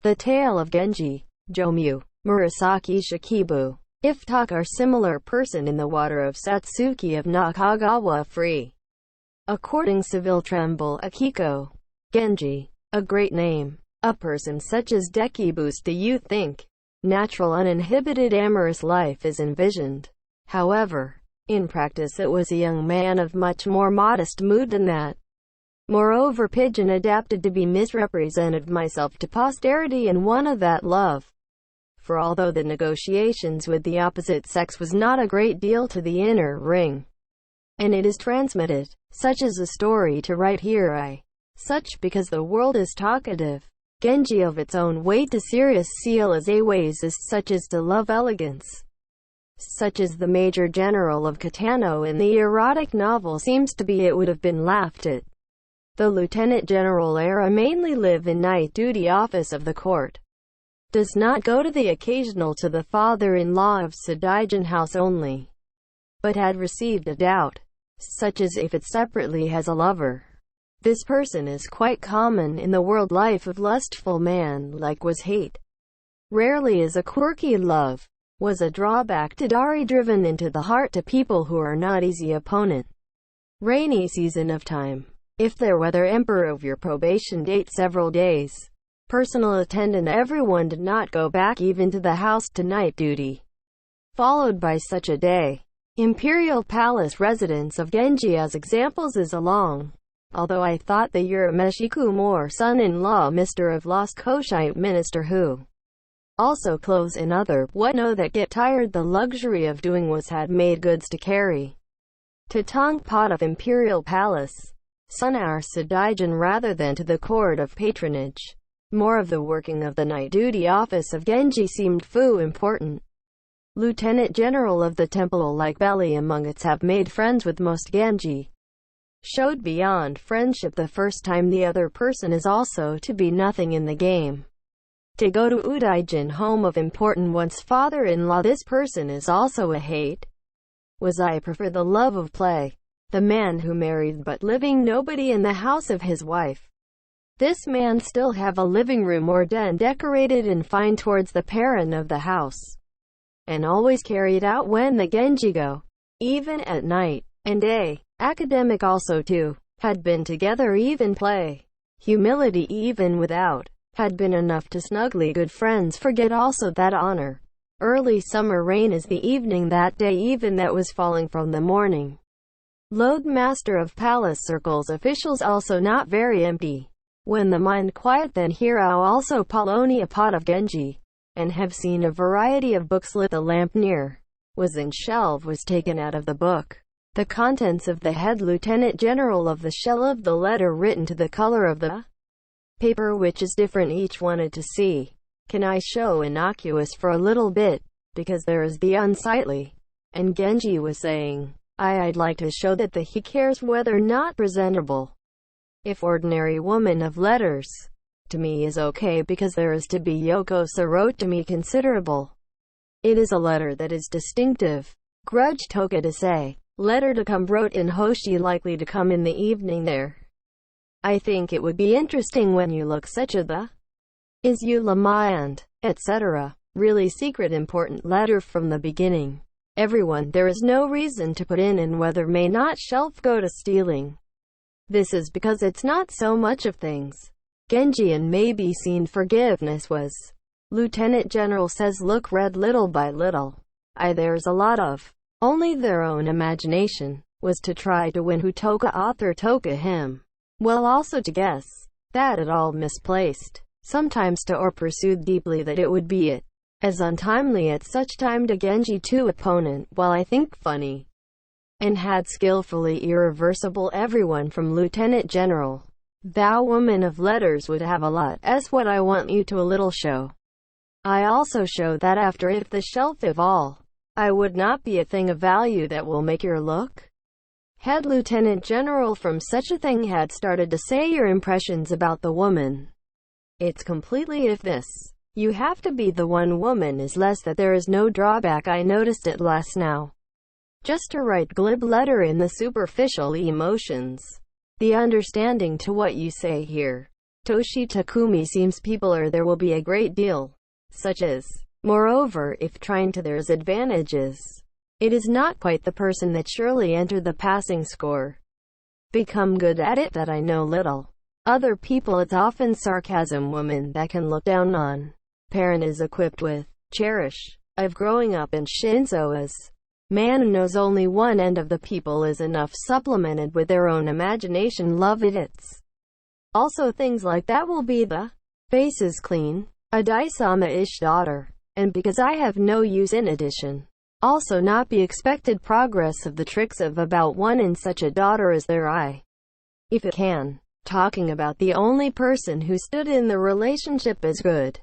The Tale of Genji, Jomyu, Murasaki Shikibu. If talk are similar person in the water of Satsuki of Nakagawa free. According Civil Tremble Akiko. Genji. A great name. A person such as Deki boost the youth think. Natural uninhibited amorous life is envisioned. However, in practice it was a young man of much more modest mood than that. Moreover, Pigeon adapted to be misrepresented myself to posterity and one of that love. For although the negotiations with the opposite sex was not a great deal to the inner ring, and it is transmitted, such as a story to write here such because the world is talkative. Genji of its own weight to serious seal as a ways is such as to love elegance. Such as the Major General of Kitano in the erotic novel seems to be, it would have been laughed at. The Lieutenant General era mainly live in night duty office of the court. Does not go to the occasional to the father-in-law of Sadaijin house only. But had received a doubt, such as if it separately has a lover. This person is quite common in the world life of lustful man, like was hate. Rarely is a quirky love. Was a drawback to Dari driven into the heart to people who are not easy opponent. Rainy season of time. If there weather emperor of your probation date several days. Personal attendant everyone did not go back even to the house to night duty. Followed by such a day. Imperial Palace residence of Genji as examples is along. Although I thought the Urameshiku more son-in-law Mr. of Lost Koshite minister who also clothes and other what know that get tired the luxury of doing was had made goods to carry. To Tongpot of Imperial Palace. Sunar Sadaijin rather than to the court of patronage. More of the working of the night duty office of Genji seemed important. Lieutenant General of the temple like belly among its have made friends with most Genji. Showed beyond friendship the first time the other person is also to be nothing in the game. To go to Udaijin home of important one's father-in-law this person is also a hate. Was I prefer the love of play. The man who married but living nobody in the house of his wife. This man still have a living room or den decorated and fine towards the parent of the house. And always carried out when the Genji go. Even at night and day. Academic also too. Had been together even play. Humility even without. Had been enough to snugly good friends forget also that honor. Early summer rain is the evening that day even that was falling from the morning. Load master of palace circles officials also not very empty. When the mind quiet then hear also Polonia pot of Genji. And have seen a variety of books lit the lamp near. Was in shelf was taken out of the book. The contents of the head Lieutenant General of the shell of the letter written to the color of the paper which is different each wanted to see. Can I show innocuous for a little bit, because there is the unsightly. And Genji was saying, I'd like to show that he cares whether not presentable. If ordinary woman of letters, to me is okay because there is to be Yoko wrote to me considerable. It is a letter that is distinctive. Grudge toka to say, letter to come wrote in Hoshi likely to come in the evening there. I think it would be interesting when you look such a the is you lama and etc. Really secret important letter from the beginning. Everyone there is no reason to put in and whether may not shelf go to stealing. This is because it's not so much of things. Genji and may be seen forgiveness was. Lieutenant General says look read little by little. There's a lot of. Only their own imagination. Was to try to win who toka author toka him. Well also to guess. That it all misplaced. Sometimes to or pursued deeply that it would be it. As untimely at such time to Genji to opponent, while I think funny. And had skillfully irreversible everyone from Lieutenant General. Thou woman of letters would have a lot, as what I want you to a little show. I also show that after if the shelf of all, I would not be a thing of value that will make your look. Head Lieutenant General from such a thing had started to say your impressions about the woman. It's completely if this. You have to be the one woman is less that there is no drawback I noticed it less now. Just to write glib letter in the superficial emotions. The understanding to what you say here. Toshi Takumi seems people are there will be a great deal. Such as, moreover, if trying to there's advantages. It is not quite the person that surely entered the passing score. Become good at it that I know little. Other people it's often sarcasm woman that can look down on. Parent is equipped with, cherish, of growing up in Shinzo as. Man who knows only one end of the people is enough supplemented with their own imagination love it it's. Also things like that will be the face is clean, a Daisama-ish daughter, and because I have no use in addition. Also not be expected progress of the tricks of about one in such a daughter as their eye. If it can. Talking about the only person who stood in the relationship as good.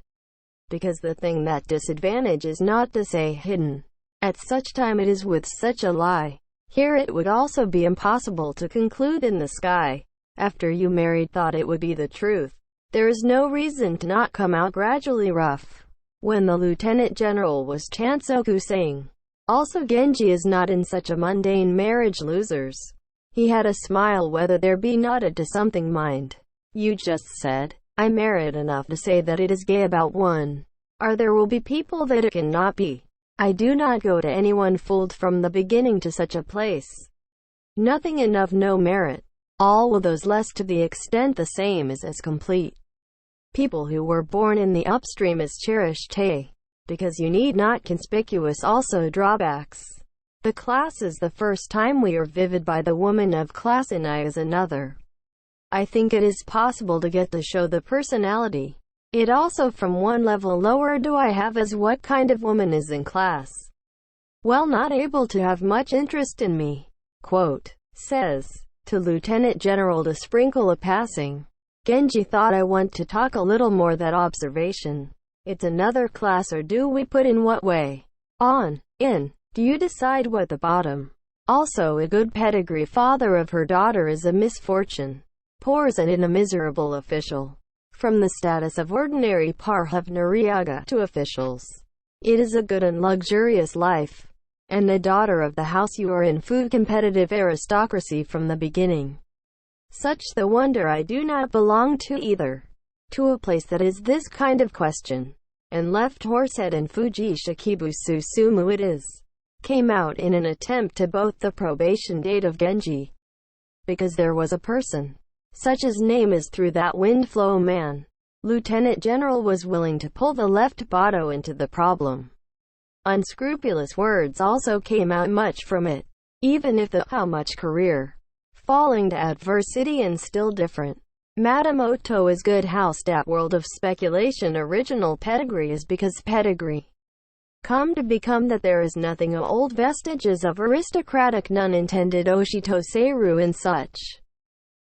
Because the thing that disadvantage is not to say hidden. At such time it is with such a lie. Here it would also be impossible to conclude in the sky. After you married thought it would be the truth. There is no reason to not come out gradually rough. When the Lieutenant General was Chansoku saying. Also Genji is not in such a mundane marriage losers. He had a smile whether there be nodded to something mind. You just said, I merit enough to say that it is gay about one. Or there will be people that it cannot be. I do not go to anyone fooled from the beginning to such a place. Nothing enough no merit. All will those less to the extent the same is as complete. People who were born in the upstream is cherished because you need not conspicuous also drawbacks. The class is the first time we are vivid by the woman of class and I is another. I think it is possible to get to show the personality. It also from one level lower do I have as what kind of woman is in class. Well not able to have much interest in me. Quote, says, to Lieutenant General to sprinkle a passing. Genji thought I want to talk a little more that observation. It's another class or do we put in what way? On, in, do you decide what the bottom? Also a good pedigree father of her daughter is a misfortune. Pours and in a miserable official. From the status of ordinary par of Nariaga to officials. It is a good and luxurious life. And the daughter of the house you are in food competitive aristocracy from the beginning. Such the wonder I do not belong to either. To a place that is this kind of question. And left Horsehead and Fuji Shikibu Susumu it is. Came out in an attempt to both the probation date of Genji. Because there was a person. Such as name is through that wind flow man. Lieutenant General was willing to pull the left botto into the problem. Unscrupulous words also came out much from it. Even if the how much career. Falling to adversity and still different. Madamoto is good house that world of speculation original pedigree is because pedigree. Come to become that there is nothing of old vestiges of aristocratic none intended Oshito Seiru in such.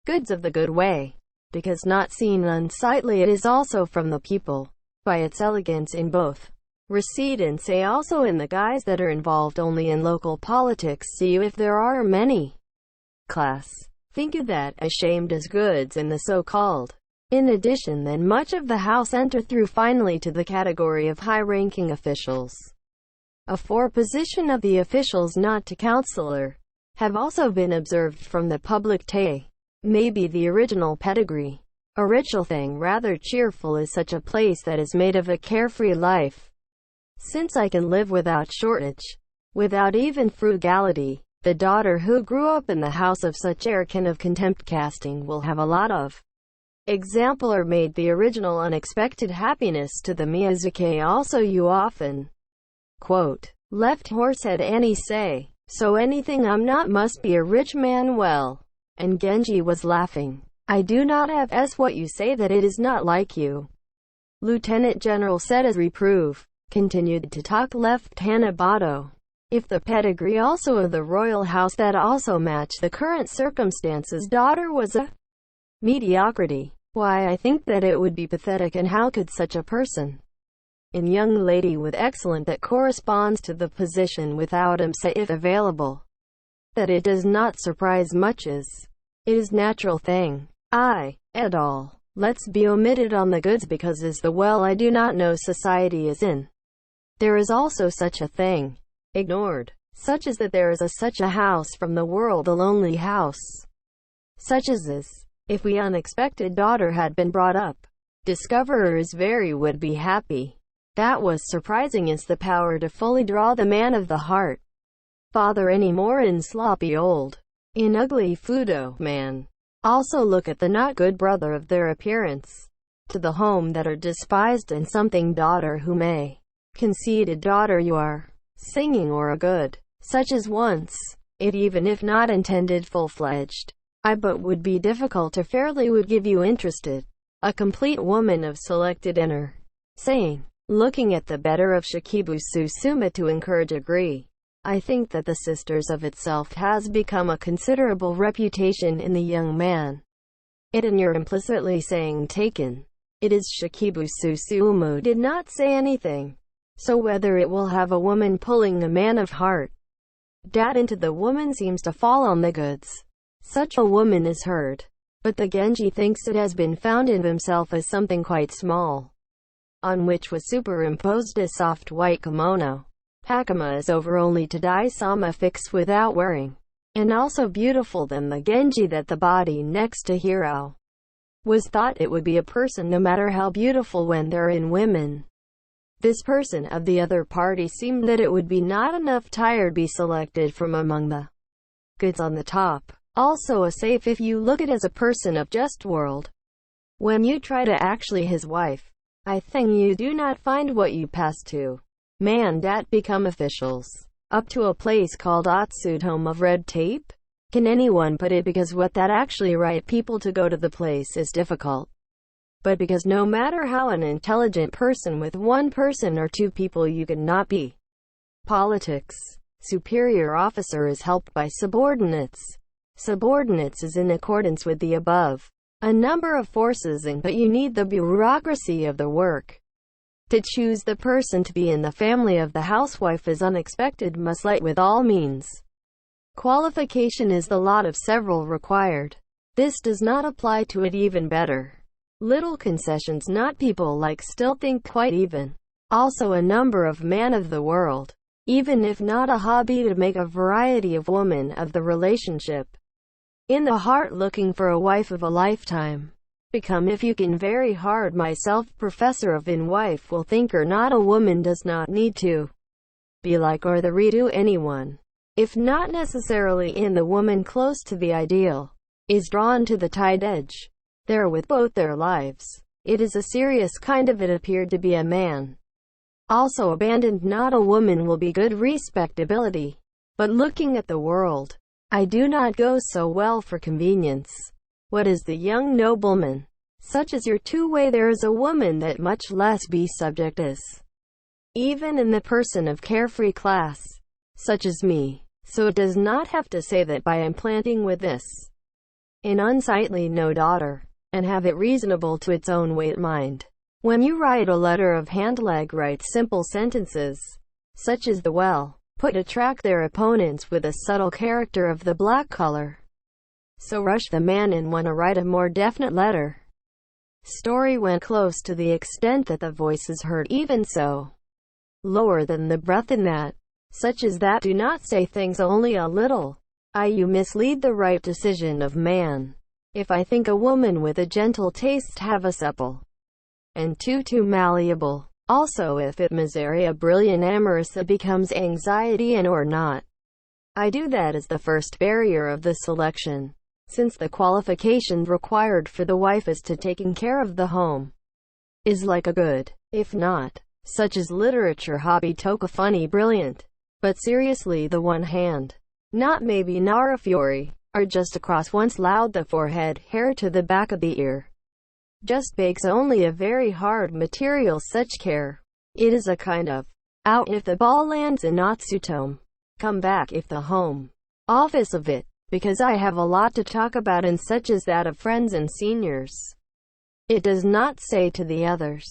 Goods of the good way. Because not seen unsightly it is also from the people. By its elegance in both. Recede and say also in the guys that are involved only in local politics see you if there are many. Class. Think you that ashamed as goods in the so-called. In addition then much of the house enter through finally to the category of high-ranking officials. A position of the officials not to counselor. Have also been observed from the public maybe the original pedigree. A ritual thing rather cheerful is such a place that is made of a carefree life. Since I can live without shortage. Without even frugality. The daughter who grew up in the house of such air can of contempt casting will have a lot of example or made the original unexpected happiness to the Miyazaki also you often quote, left Horsehead Annie say, so anything I'm not must be a rich man well. And Genji was laughing. I do not have s what you say that it is not like you. Lieutenant General said as reprove, continued to talk left Hanabato. If the pedigree also of the royal house that also matched the current circumstances daughter was a mediocrity, why I think that it would be pathetic and how could such a person in young lady with excellent that corresponds to the position without him say if available. That it does not surprise much as it is natural thing. I, et al. Let's be omitted on the goods because is the well I do not know society is in. There is also such a thing. Ignored. Such as that there is such a house from the world a lonely house. Such as is. If we unexpected daughter had been brought up, discoverers very would be happy. That was surprising is the power to fully draw the man of the heart. Father any more in sloppy old, in ugly Fudo, man. Also look at the not good brother of their appearance. To the home that are despised and something daughter who may. Conceited daughter you are, singing or a good, such as once, it even if not intended full-fledged. I but would be difficult to fairly would give you interested. A complete woman of selected inner. Saying, looking at the better of Shikibu Susuma to encourage agree. I think that the sisters of itself has become a considerable reputation in the young man. It and you're implicitly saying taken. It is Shikibu Susumu did not say anything. So whether it will have a woman pulling a man of heart, dat into the woman seems to fall on the goods. Such a woman is heard. But the Genji thinks it has been found in himself as something quite small, on which was superimposed a soft white kimono. Hakama is over only to die sama fix without wearing, and also beautiful than the Genji that the body next to hero was thought it would be a person no matter how beautiful when they're in women. This person of the other party seemed that it would be not enough tired be selected from among the goods on the top. Also a safe if you look at as a person of just world. When you try to actually his wife, I think you do not find what you pass to. Man dat become officials. Up to a place called Otsud home of red tape? Can anyone put it because what that actually right people to go to the place is difficult. But because no matter how an intelligent person with one person or two people you can not be. Politics. Superior officer is helped by subordinates. Subordinates is in accordance with the above. A number of forces in but you need the bureaucracy of the work. To choose the person to be in the family of the housewife is unexpected must light with all means. Qualification is the lot of several required. This does not apply to it even better. Little concessions not people like still think quite even. Also a number of man of the world. Even if not a hobby to make a variety of woman of the relationship. In the heart looking for a wife of a lifetime. Become if you can very hard myself professor of in wife will think or not a woman does not need to be like or the redo anyone. If not necessarily in the woman close to the ideal, is drawn to the tied edge. There with both their lives. It is a serious kind of it appeared to be a man. Also abandoned not a woman will be good respectability. But looking at the world, I do not go so well for convenience. What is the young nobleman? Such as your two-way there is a woman that much less be subject is. Even in the person of carefree class, such as me. So it does not have to say that by implanting with this in unsightly no daughter, and have it reasonable to its own weight mind. When you write a letter of hand leg write simple sentences, such as the well put attract their opponents with a subtle character of the black color. So rush the man and want to write a more definite letter. Story went close to the extent that the voice is heard even so lower than the breath in that. Such as that do not say things only a little. You mislead the right decision of man. If I think a woman with a gentle taste have a supple and too malleable. Also if it miseria brilliant amorosa becomes anxiety and or not. I do that as the first barrier of the selection. Since the qualification required for the wife is to taking care of the home. Is like a good, if not, such as literature hobby toka funny brilliant. But seriously the one hand. Not maybe Nara Fury, or just across once loud the forehead hair to the back of the ear. Just bakes only a very hard material such care. It is a kind of out if the ball lands in Natsutome. Come back if the home office of it. Because I have a lot to talk about and such as that of friends and seniors. It does not say to the others.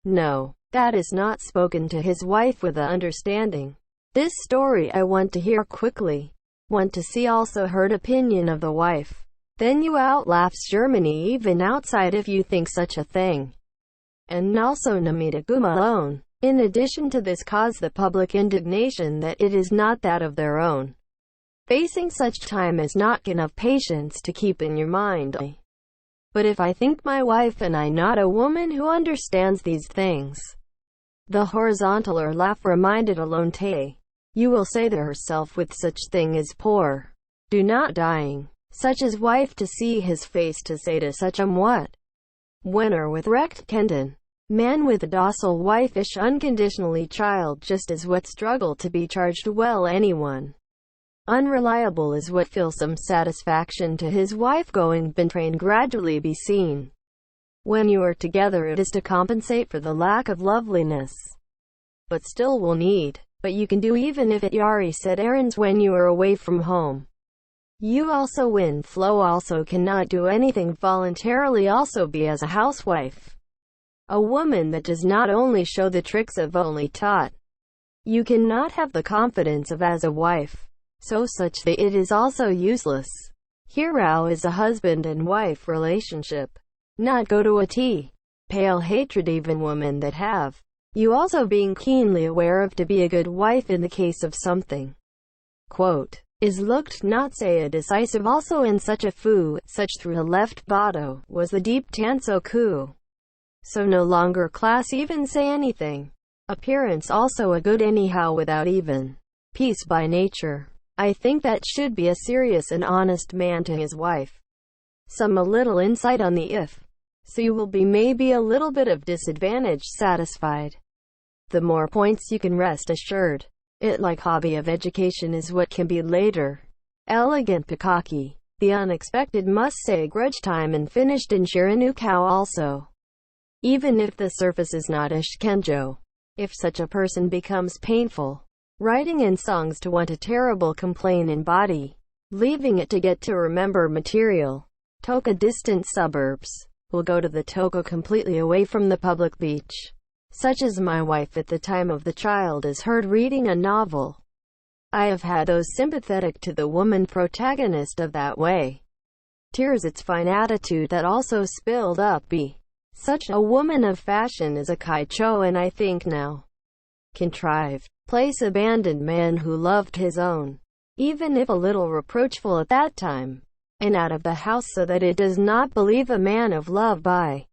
No, that is not spoken to his wife with a understanding. This story I want to hear quickly. Want to see also heard opinion of the wife. Then you outlaughs Germany even outside if you think such a thing. And also Namita Guma alone. In addition to this cause the public indignation that it is not that of their own. Facing such time is not enough patience to keep in your mind. But if I think my wife and I not a woman who understands these things, the horizontal or laugh reminded alone te. You will say to herself with such thing as poor, do not dying, such as wife to see his face to say to such what? When or with rect kendon. Man with a docile wife-ish unconditionally child just as what struggle to be charged well anyone. Unreliable is what feels some satisfaction to his wife going been trained gradually be seen. When you are together it is to compensate for the lack of loveliness. But still will need. But you can do even if it yari said errands when you are away from home. You also win flow also cannot do anything voluntarily also be as a housewife. A woman that does not only show the tricks of only taught. You cannot have the confidence of as a wife. So such that it is also useless. Hero is a husband and wife relationship. Not go to a pale hatred even women that have. You also being keenly aware of to be a good wife in the case of something. Quote. Is looked not say a decisive also in such a fu, such through a left botto, was the deep tanso ku. So no longer class even say anything. Appearance also a good anyhow without even. Peace by nature. I think that should be a serious and honest man to his wife. Some a little insight on the if. So you will be maybe a little bit of disadvantage satisfied. The more points you can rest assured. It like hobby of education is what can be later. Elegant pikaki. The unexpected must say grudge time and finished in Shiranukau also. Even if the surface is not ishkenjo. If such a person becomes painful. Writing in songs to want a terrible complaint in body. Leaving it to get to remember material. Toka distant suburbs. Will go to the Toka completely away from the public beach. Such as my wife at the time of the child is heard reading a novel. I have had those sympathetic to the woman protagonist of that way. Tears its fine attitude that also spilled up be. Such a woman of fashion is a kaicho and I think now. Contrived. Place abandoned man who loved his own. Even if a little reproachful at that time. And out of the house so that it does not believe a man of love by.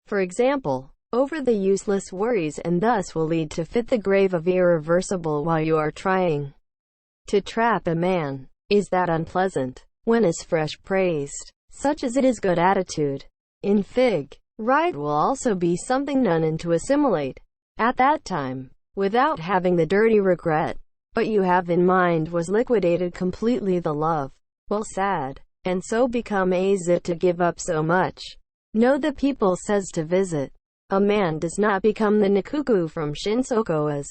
For example. Over the useless worries and thus will lead to fit the grave of irreversible while you are trying to trap a man. Is that unpleasant? When is fresh praised? Such as it is good attitude. In fig. Right will also be something none and to assimilate. At that time. Without having the dirty regret. But you have in mind was liquidated completely the love. Well sad. And so become a zit to give up so much. Know the people says to visit. A man does not become the Nikuku from Shinsoko as.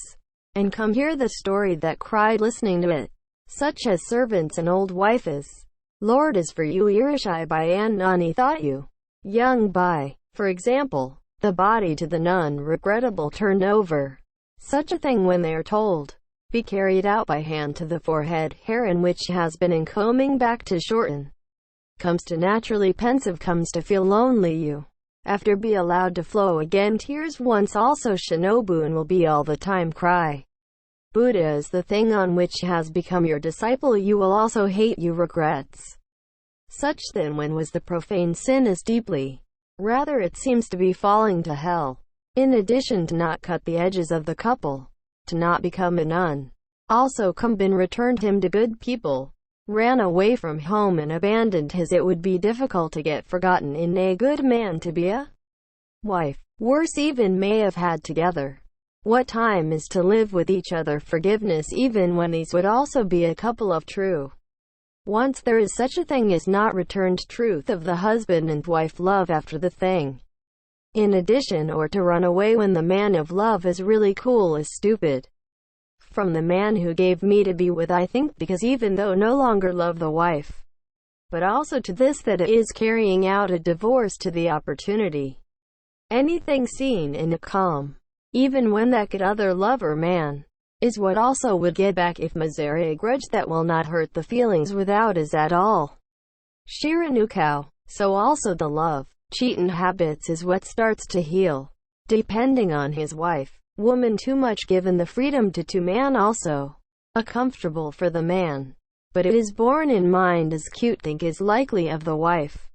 And come hear the story that cried listening to it. Such as servants and old wife is. Lord is for you Irishai by Ann Nani thought you. Young by. For example. The body to the nun regrettable turned over. Such a thing when they are told. Be carried out by hand to the forehead hair in which has been in combing back to shorten. Comes to naturally pensive comes to feel lonely you. After be allowed to flow again tears once also shinobu and will be all the time cry. Buddha is the thing on which has become your disciple you will also hate you regrets. Such then when was the profane sin as deeply. Rather it seems to be falling to hell. In addition to not cut the edges of the couple. To not become a nun. Also Kumbin returned him to good people. Ran away from home and abandoned his it would be difficult to get forgotten in a good man to be a wife. Worse even may have had together. What time is to live with each other forgiveness even when these would also be a couple of true. Once there is such a thing as not returned truth of the husband and wife love after the thing. In addition or to run away when the man of love is really cool is stupid. From the man who gave me to be with I think because even though no longer love the wife. But also to this that it is carrying out a divorce to the opportunity. Anything seen in a calm. Even when that good other lover man. Is what also would get back if Mazare a grudge that will not hurt the feelings without is at all. Shiranukau. So also the love. Cheatin' habits is what starts to heal. Depending on his wife. Woman too much given the freedom to man also. A comfortable for the man. But it is born in mind as cute think is likely of the wife.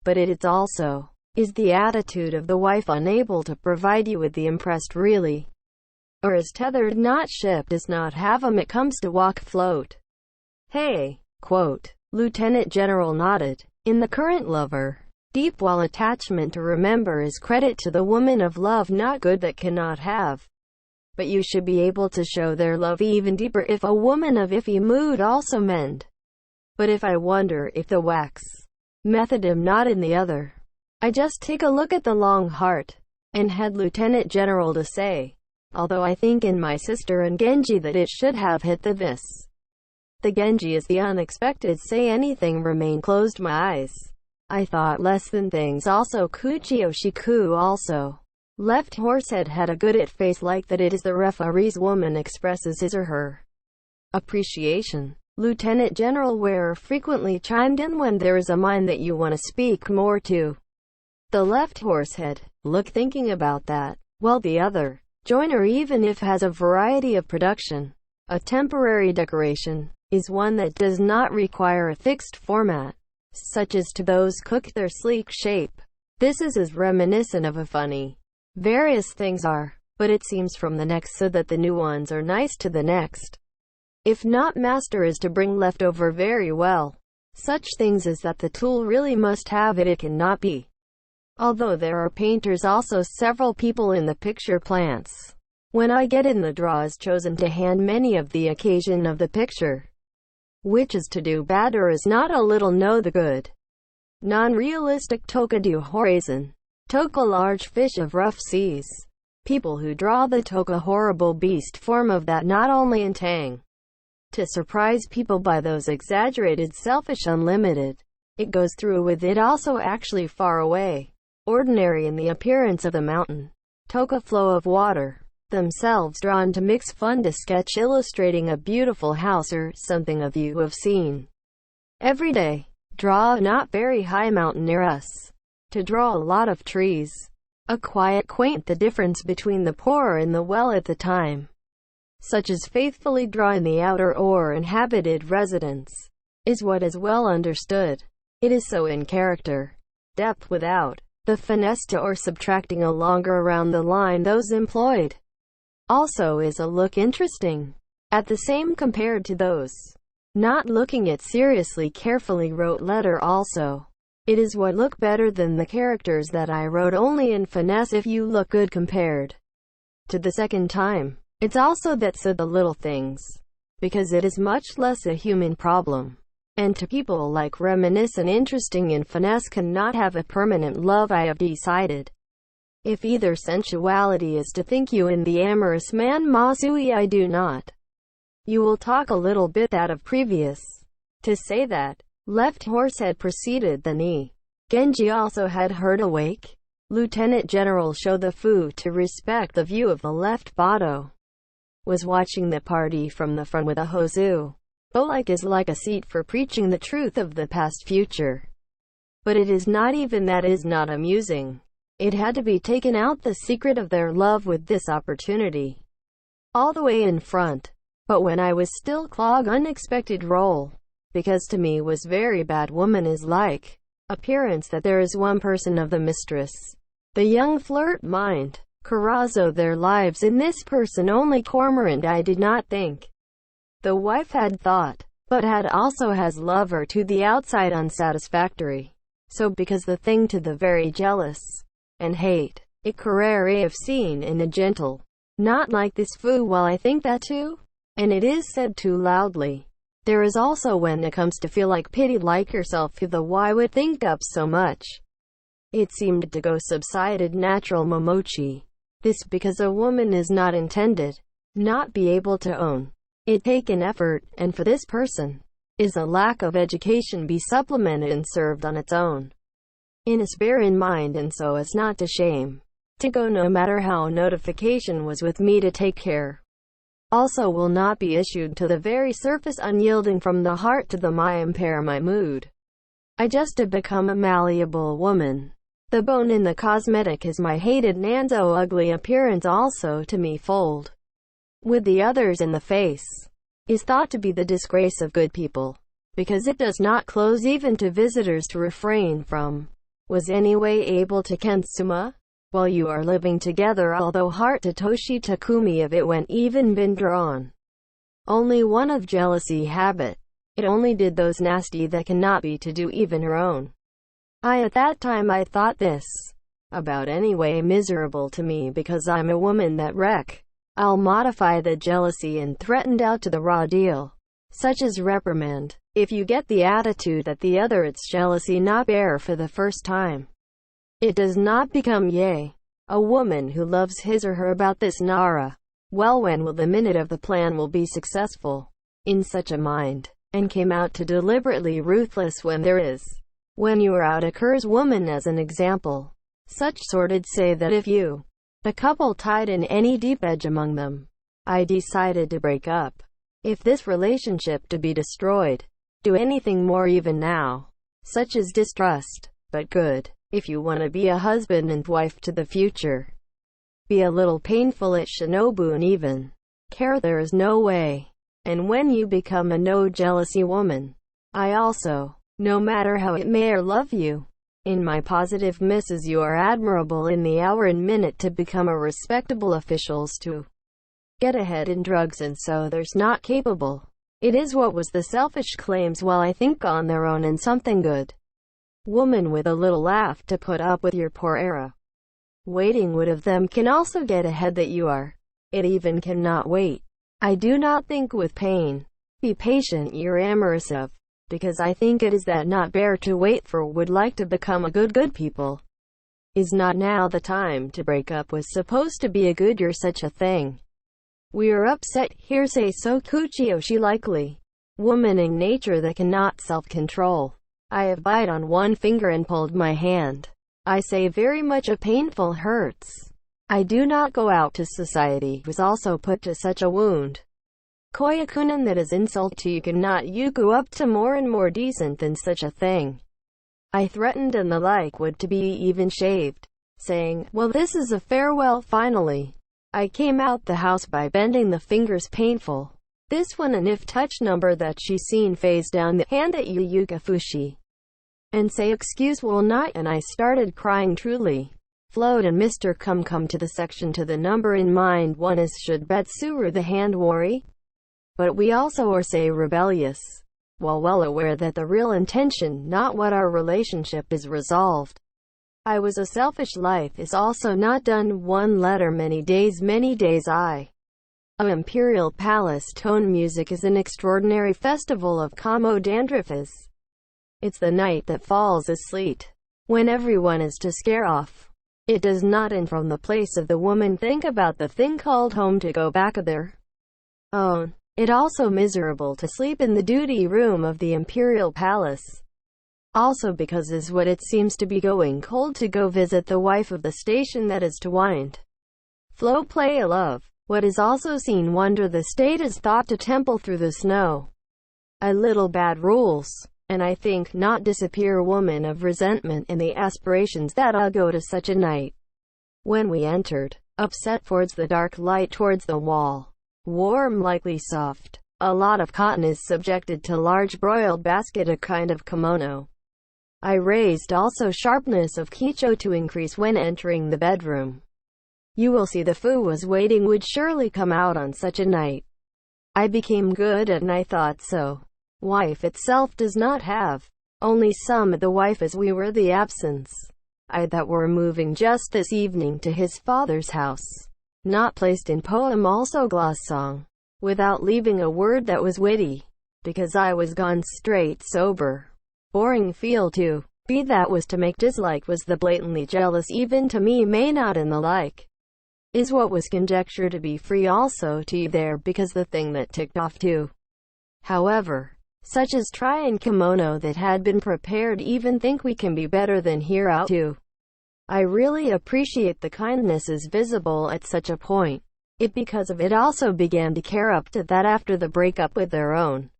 but it also is the attitude of the wife unable to provide you with the impressed really, or is tethered not ship does not have it comes to walk float. Hey, quote, Lieutenant General nodded. In the current lover, deep while attachment to remember is credit to the woman of love not good that cannot have. But you should be able to show their love even deeper if a woman of iffy mood also mend. But if I wonder if the wax method am not in the other, I just take a look at the long heart, and had Lieutenant General to say, although I think in my sister and Genji that it should have hit this. The Genji is the unexpected say anything remain closed my eyes. I thought less than things also Kuchio Shiku also. Left Horsehead had a good face like that it is the referee's woman expresses his or her appreciation. Lieutenant General Ware frequently chimed in when there is a mind that you want to speak more to. The left Horsehead, look thinking about that, while the other, joiner even if has a variety of production, a temporary decoration, is one that does not require a fixed format, such as to those cook their sleek shape. This is as reminiscent of a funny. Various things are, but it seems from the next so that the new ones are nice to the next. If not master is to bring leftover very well. Such things as that the tool really must have it cannot be. Although there are painters also several people in the picture plants. When I get in the draw is chosen to hand many of the occasion of the picture. Which is to do bad or is not a little know the good. Non-realistic toka do horizon. Toka large fish of rough seas. People who draw the toka horrible beast form of that not only in tang. To surprise people by those exaggerated selfish unlimited. It goes through with it also actually far away. Ordinary in the appearance of the mountain. Toka flow of water. Themselves drawn to mix fun to sketch illustrating a beautiful house or something of you have seen. Every day. Draw a not very high mountain near us. To draw a lot of trees. A quiet quaint the difference between the poor and the well at the time. Such as faithfully draw in the outer or inhabited residence. Is what is well understood. It is so in character. Depth without the finesse to or subtracting a longer around the line those employed. Also is a look interesting. At the same compared to those. Not looking at seriously carefully wrote letter also. It is what look better than the characters that I wrote only in finesse if you look good compared to the second time. It's also that so the little things. Because it is much less a human problem. And to people like reminisce and interesting in finesse cannot have a permanent love I have decided. If either sensuality is to think you in the amorous man Masui I do not. You will talk a little bit that of previous. To say that. Left Horsehead proceeded the knee. Genji also had heard awake. Lieutenant General show the fu to respect the view of the left Bado. Was watching the party from the front with a hozu. Like is like a seat for preaching the truth of the past future. But it is not even that is not amusing. It had to be taken out the secret of their love with this opportunity. All the way in front. But when I was still clog unexpected role. Because to me was very bad woman is like appearance that there is one person of the mistress. The young flirt mind. Karazo their lives in this person only cormorant I did not think. The wife had thought, but had also has lover to the outside unsatisfactory. So because the thing to the very jealous and hate, it carrere of seen in a gentle. Not like this fu while I think that too. And it is said too loudly. There is also when it comes to feel like pity like yourself the why would think up so much. It seemed to go subsided natural momochi. This because a woman is not intended, not be able to own. It take an effort, and for this person, is a lack of education be supplemented and served on its own. In a spare in mind and so as not to shame. To go no matter how notification was with me to take care. Also will not be issued to the very surface unyielding from the heart to the my impair my mood. I just to become a malleable woman. The bone in the cosmetic is my hated Nanzo ugly appearance also to me fold. With the others in the face. Is thought to be the disgrace of good people. Because it does not close even to visitors to refrain from was anyway able to Kensuma? While you are living together, although heart to Toshi Takumi if it went even been drawn. Only one of jealousy habit. It only did those nasty that cannot be to do even her own. At that time I thought this about anyway miserable to me because I'm a woman that wreck. I'll modify the jealousy and threatened out to the raw deal. Such as reprimand. If you get the attitude that the other it's jealousy not bear for the first time. It does not become yay. A woman who loves his or her about this Nara. Well, when will the minute of the plan will be successful? In such a mind. And came out to deliberately ruthless when there is. When you are out occurs woman as an example. Such sorted say that if you, the couple tied in any deep edge among them. I decided to break up. If this relationship to be destroyed. Do anything more even now. Such as distrust. But good. If you want to be a husband and wife to the future. Be a little painful at Shinobu and even. Care there is no way. And when you become a no jealousy woman. I also. No matter how it may or love you. In my positive misses you are admirable in the hour and minute to become a respectable officials to get ahead in drugs and so there's not capable. It is what was the selfish claims while I think on their own and something good. Woman with a little laugh to put up with your poor era. Waiting would of them can also get ahead that you are. It even cannot wait. I do not think with pain. Be patient you're amorous of. Because I think it is that not bear to wait for would like to become a good people. Is not now the time to break up was supposed to be a good year such a thing. We are upset here say so Kuchioshi likely. Woman in nature that cannot self-control. I have bite on one finger and pulled my hand. I say very much a painful hurts. I do not go out to society was also put to such a wound. Koyakunan that is insult to you cannot you go up to more and more decent than such a thing. I threatened and the like would to be even shaved, saying, well this is a farewell finally. I came out the house by bending the fingers painful. This one and if touch number that she seen phase down the hand at Yuka Fushi. And say excuse will not and I started crying truly. Float and Mr. Come to the section to the number in mind one is should Betsuru the hand worry. But we also are say rebellious, while well aware that the real intention, not what our relationship is resolved. I was a selfish life is also not done one letter many days a imperial palace tone music is an extraordinary festival of Kamo dandruffs. It's the night that falls asleep, when everyone is to scare off. It does not and from the place of the woman think about the thing called home to go back of their own. It also miserable to sleep in the duty room of the imperial palace. Also because is what it seems to be going cold to go visit the wife of the station that is to wind. Flow play a love. What is also seen wonder the state is thought to temple through the snow. A little bad rules. And I think not disappear woman of resentment in the aspirations that I'll go to such a night. When we entered, upset towards the dark light towards the wall. Warm likely soft. A lot of cotton is subjected to large broiled basket a kind of kimono. I raised also sharpness of kicho to increase when entering the bedroom. You will see the fu was waiting would surely come out on such a night. I became good and I thought so. Wife itself does not have. Only some the wife as we were the absence. I that were moving just this evening to his father's house. Not placed in poem also gloss song. Without leaving a word that was witty. Because I was gone straight sober. Boring feel to be that was to make dislike was the blatantly jealous even to me may not and the like. Is what was conjecture to be free also to you there because the thing that ticked off too. However, such as try and kimono that had been prepared even think we can be better than here out too. I really appreciate the kindness is visible at such a point. It because of it also began to care up to that after the breakup with their own.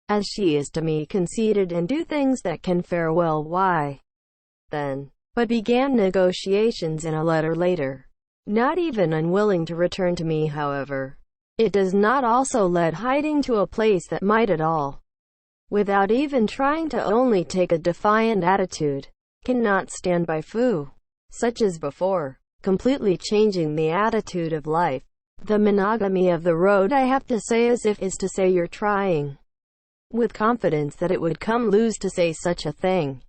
As she is to me conceited and do things that can fare well why. Then. But began negotiations in a letter later. Not even unwilling to return to me however. It does not also let hiding to a place that might at all. Without even trying to only take a defiant attitude. cannot stand by foo, such as before, completely changing the attitude of life. The monogamy of the road, I have to say, as if is to say you're trying with confidence that it would come loose to say such a thing.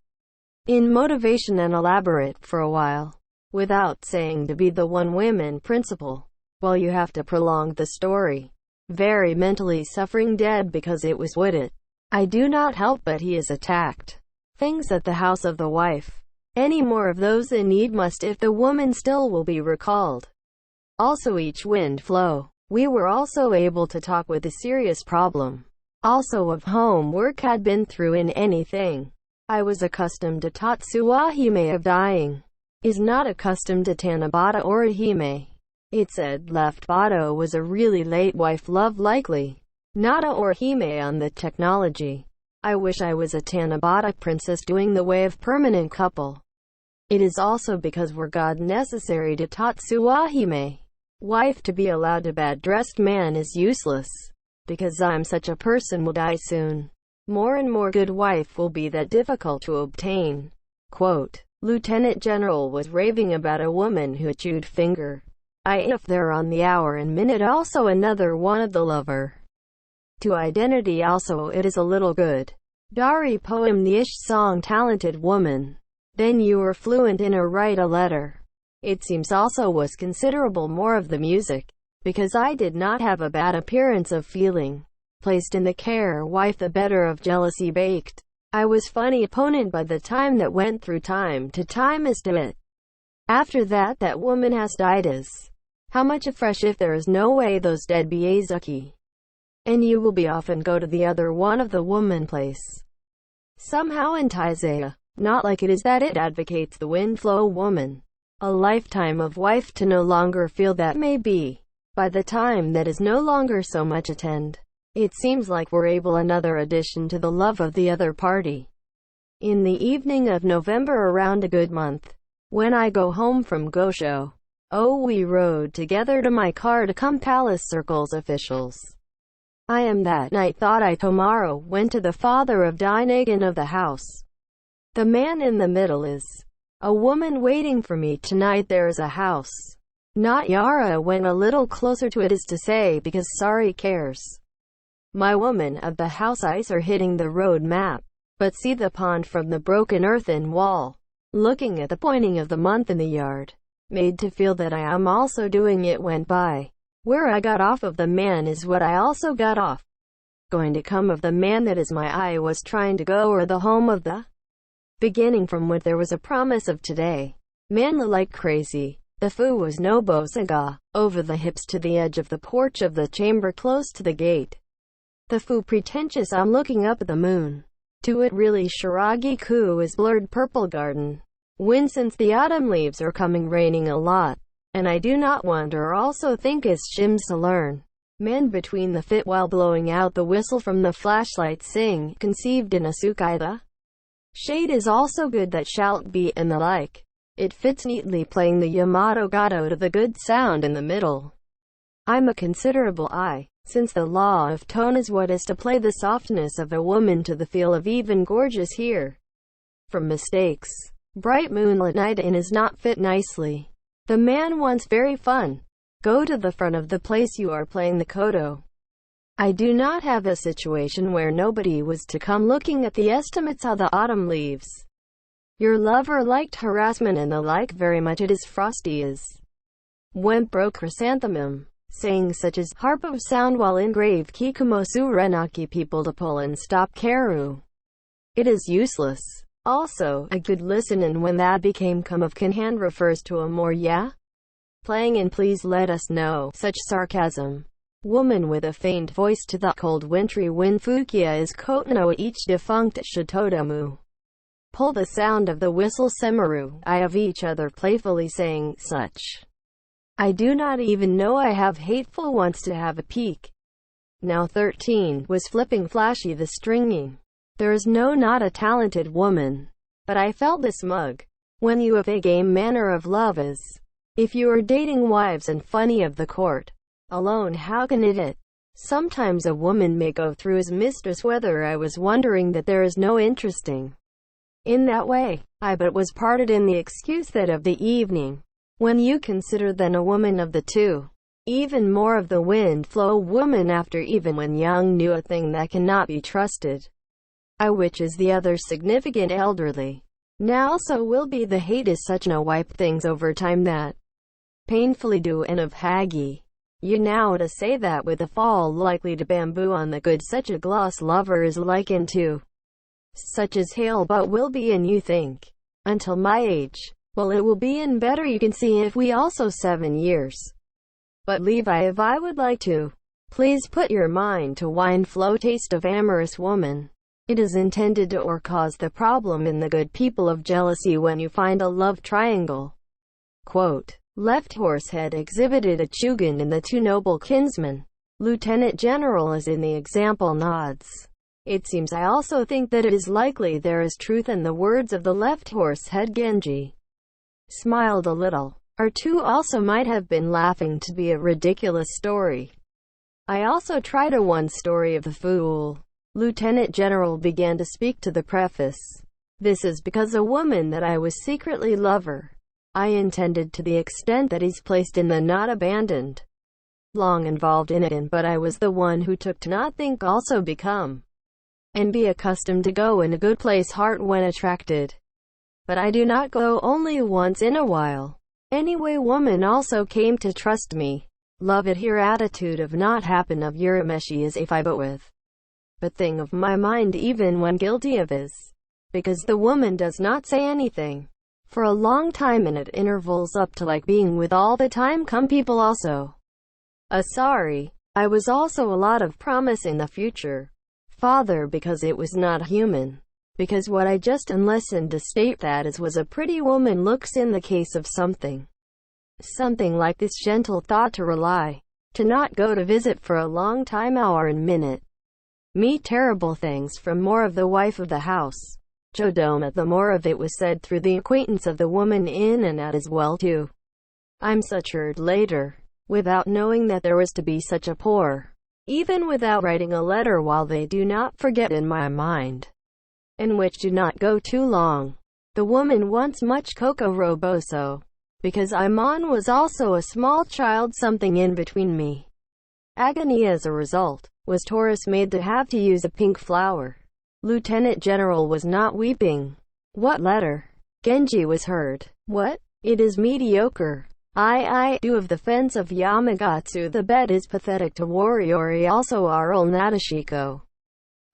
In motivation and elaborate for a while, without saying to be the one women principle. Well, you have to prolong the story. Very mentally suffering dead because it was would it. I do not help but he is attacked. Things at the house of the wife. Any more of those in need must if the woman still will be recalled. Also each wind flow. We were also able to talk with the serious problem. Also of homework had been through in anything. I was accustomed to Tatsuahime of dying. Is not accustomed to Tanabata or Hime. It said left Bato was a really late wife love likely. Nada or Hime on the technology. I wish I was a Tanabata princess doing the way of permanent couple. It is also because we're God necessary to Tatsuahime. Wife to be allowed to bad-dressed man is useless. Because I'm such a person will die soon. More and more good wife will be that difficult to obtain. Quote, Lieutenant General was raving about a woman who chewed finger. If they're on the hour and minute also another one of the lover. To identity also it is a little good. Dari poem the ish song talented woman. Then you are fluent in or write a letter. It seems also was considerable more of the music. Because I did not have a bad appearance of feeling placed in the care wife the better of jealousy baked. I was funny opponent by the time that went through time to time as to it. After that that woman has died as. How much afresh if there is no way those dead be Azuki. And you will be off and go to the other one of the woman place. Somehow in Taizaya. Not like it is that it advocates the wind flow woman. A lifetime of wife to no longer feel that may be. By the time that is no longer so much attend. It seems like we're able another addition to the love of the other party. In the evening of November around a good month. When I go home from Gosho. Oh, we rode together to my car to come palace circles officials. I am that night thought I tomorrow went to the father of Dainagan of the house. The man in the middle is a woman waiting for me tonight. There is a house. Not Yara went a little closer to it is to say because sorry cares. My woman of the house eyes are hitting the road map. But see the pond from the broken earthen wall. Looking at the pointing of the month in the yard. Made to feel that I am also doing it went by. Where I got off of the man is what I also got off. Going to come of the man that is my eye was trying to go or the home of the beginning from what there was a promise of today. Man like crazy. The foo was no bosaga. Over the hips to the edge of the porch of the chamber close to the gate. The foo pretentious I'm looking up at the moon. To it really Shiragi-ku is blurred purple garden. When since the autumn leaves are coming raining a lot. And I do not wonder or also think is Shims to learn. Man between the fit while blowing out the whistle from the flashlight sing, conceived in a sukai the shade is also good that shalt be and the like. It fits neatly playing the Yamato Gato to the good sound in the middle. I'm a considerable since the law of tone is what is to play the softness of a woman to the feel of even gorgeous here. From mistakes. Bright moonlit night in is not fit nicely. The man wants very fun. Go to the front of the place you are playing the koto. I do not have a situation where nobody was to come looking at the estimates how the autumn leaves. Your lover liked harassment and the like very much it is frosty as went broke chrysanthemum. Saying such as harp of sound while engraved kikumosu renaki people to pull and stop karu. It is useless. Also, a good listen and when that became come of can hand refers to a more playing and please let us know. Such sarcasm. Woman with a faint voice to the cold wintry wind Fukia is Kotano each defunct Shitodamu. Pull the sound of the whistle Semaru. I of each other playfully saying such. I do not even know I have hateful wants to have a peek. Now 13 was flipping flashy the stringing. There is no not a talented woman. But I felt this mug. When you have a game manner of love is. If you are dating wives and funny of the court. Alone how can it? Sometimes a woman may go through as mistress whether I was wondering that there is no interesting. In that way, I but was parted in the excuse that of the evening. When you consider then a woman of the two, even more of the wind flow woman after even when young knew a thing that cannot be trusted. I which is the other significant elderly. Now so will be the hate is such no wipe things over time that painfully do and of Haggy. You now to say that with a fall likely to bamboo on the good such a gloss lover is likened to such as hail but will be and you think until my age, well it will be and better you can see if we also 7 years. But Levi if I would like to, please put your mind to wine flow taste of amorous woman. It is intended to or cause the problem in the good people of jealousy when you find a love triangle. Quote, left horse head exhibited a chugan in the two noble kinsmen. Lieutenant General as in the example nods. It seems I also think that it is likely there is truth in the words of the left horse head. Genji smiled a little. Our two also might have been laughing to be a ridiculous story. I also tried a one story of the fool. Lieutenant General began to speak to the preface. This is because a woman that I was secretly lover. I intended to the extent that he's placed in the not abandoned. Long involved in it and but I was the one who took to not think also become. And be accustomed to go in a good place heart when attracted. But I do not go only once in a while. Anyway woman also came to trust me. Love it here attitude of not happen of Urameshi is if I but with. But thing of my mind even when guilty of is. Because the woman does not say anything. For a long time and at intervals up to like being with all the time come people also. Sorry. I was also a lot of promise in the future. Father because it was not human. Because what I just listened to state that as was a pretty woman looks in the case of something like this gentle thought to rely, to not go to visit for a long time hour and minute, meet terrible things from more of the wife of the house, Jodoma the more of it was said through the acquaintance of the woman in and out as well too. I'm such heard later, without knowing that there was to be such a poor, even without writing a letter while they do not forget in my mind. And which do not go too long. The woman wants much cocoa roboso. Because Imon was also a small child something in between me. Agony as a result, was Taurus made to have to use a pink flower. Lieutenant General was not weeping. What letter? Genji was heard. What? It is mediocre. I do of the fence of Yamagatsu the bed is pathetic to Wariori also Arul Nadeshiko.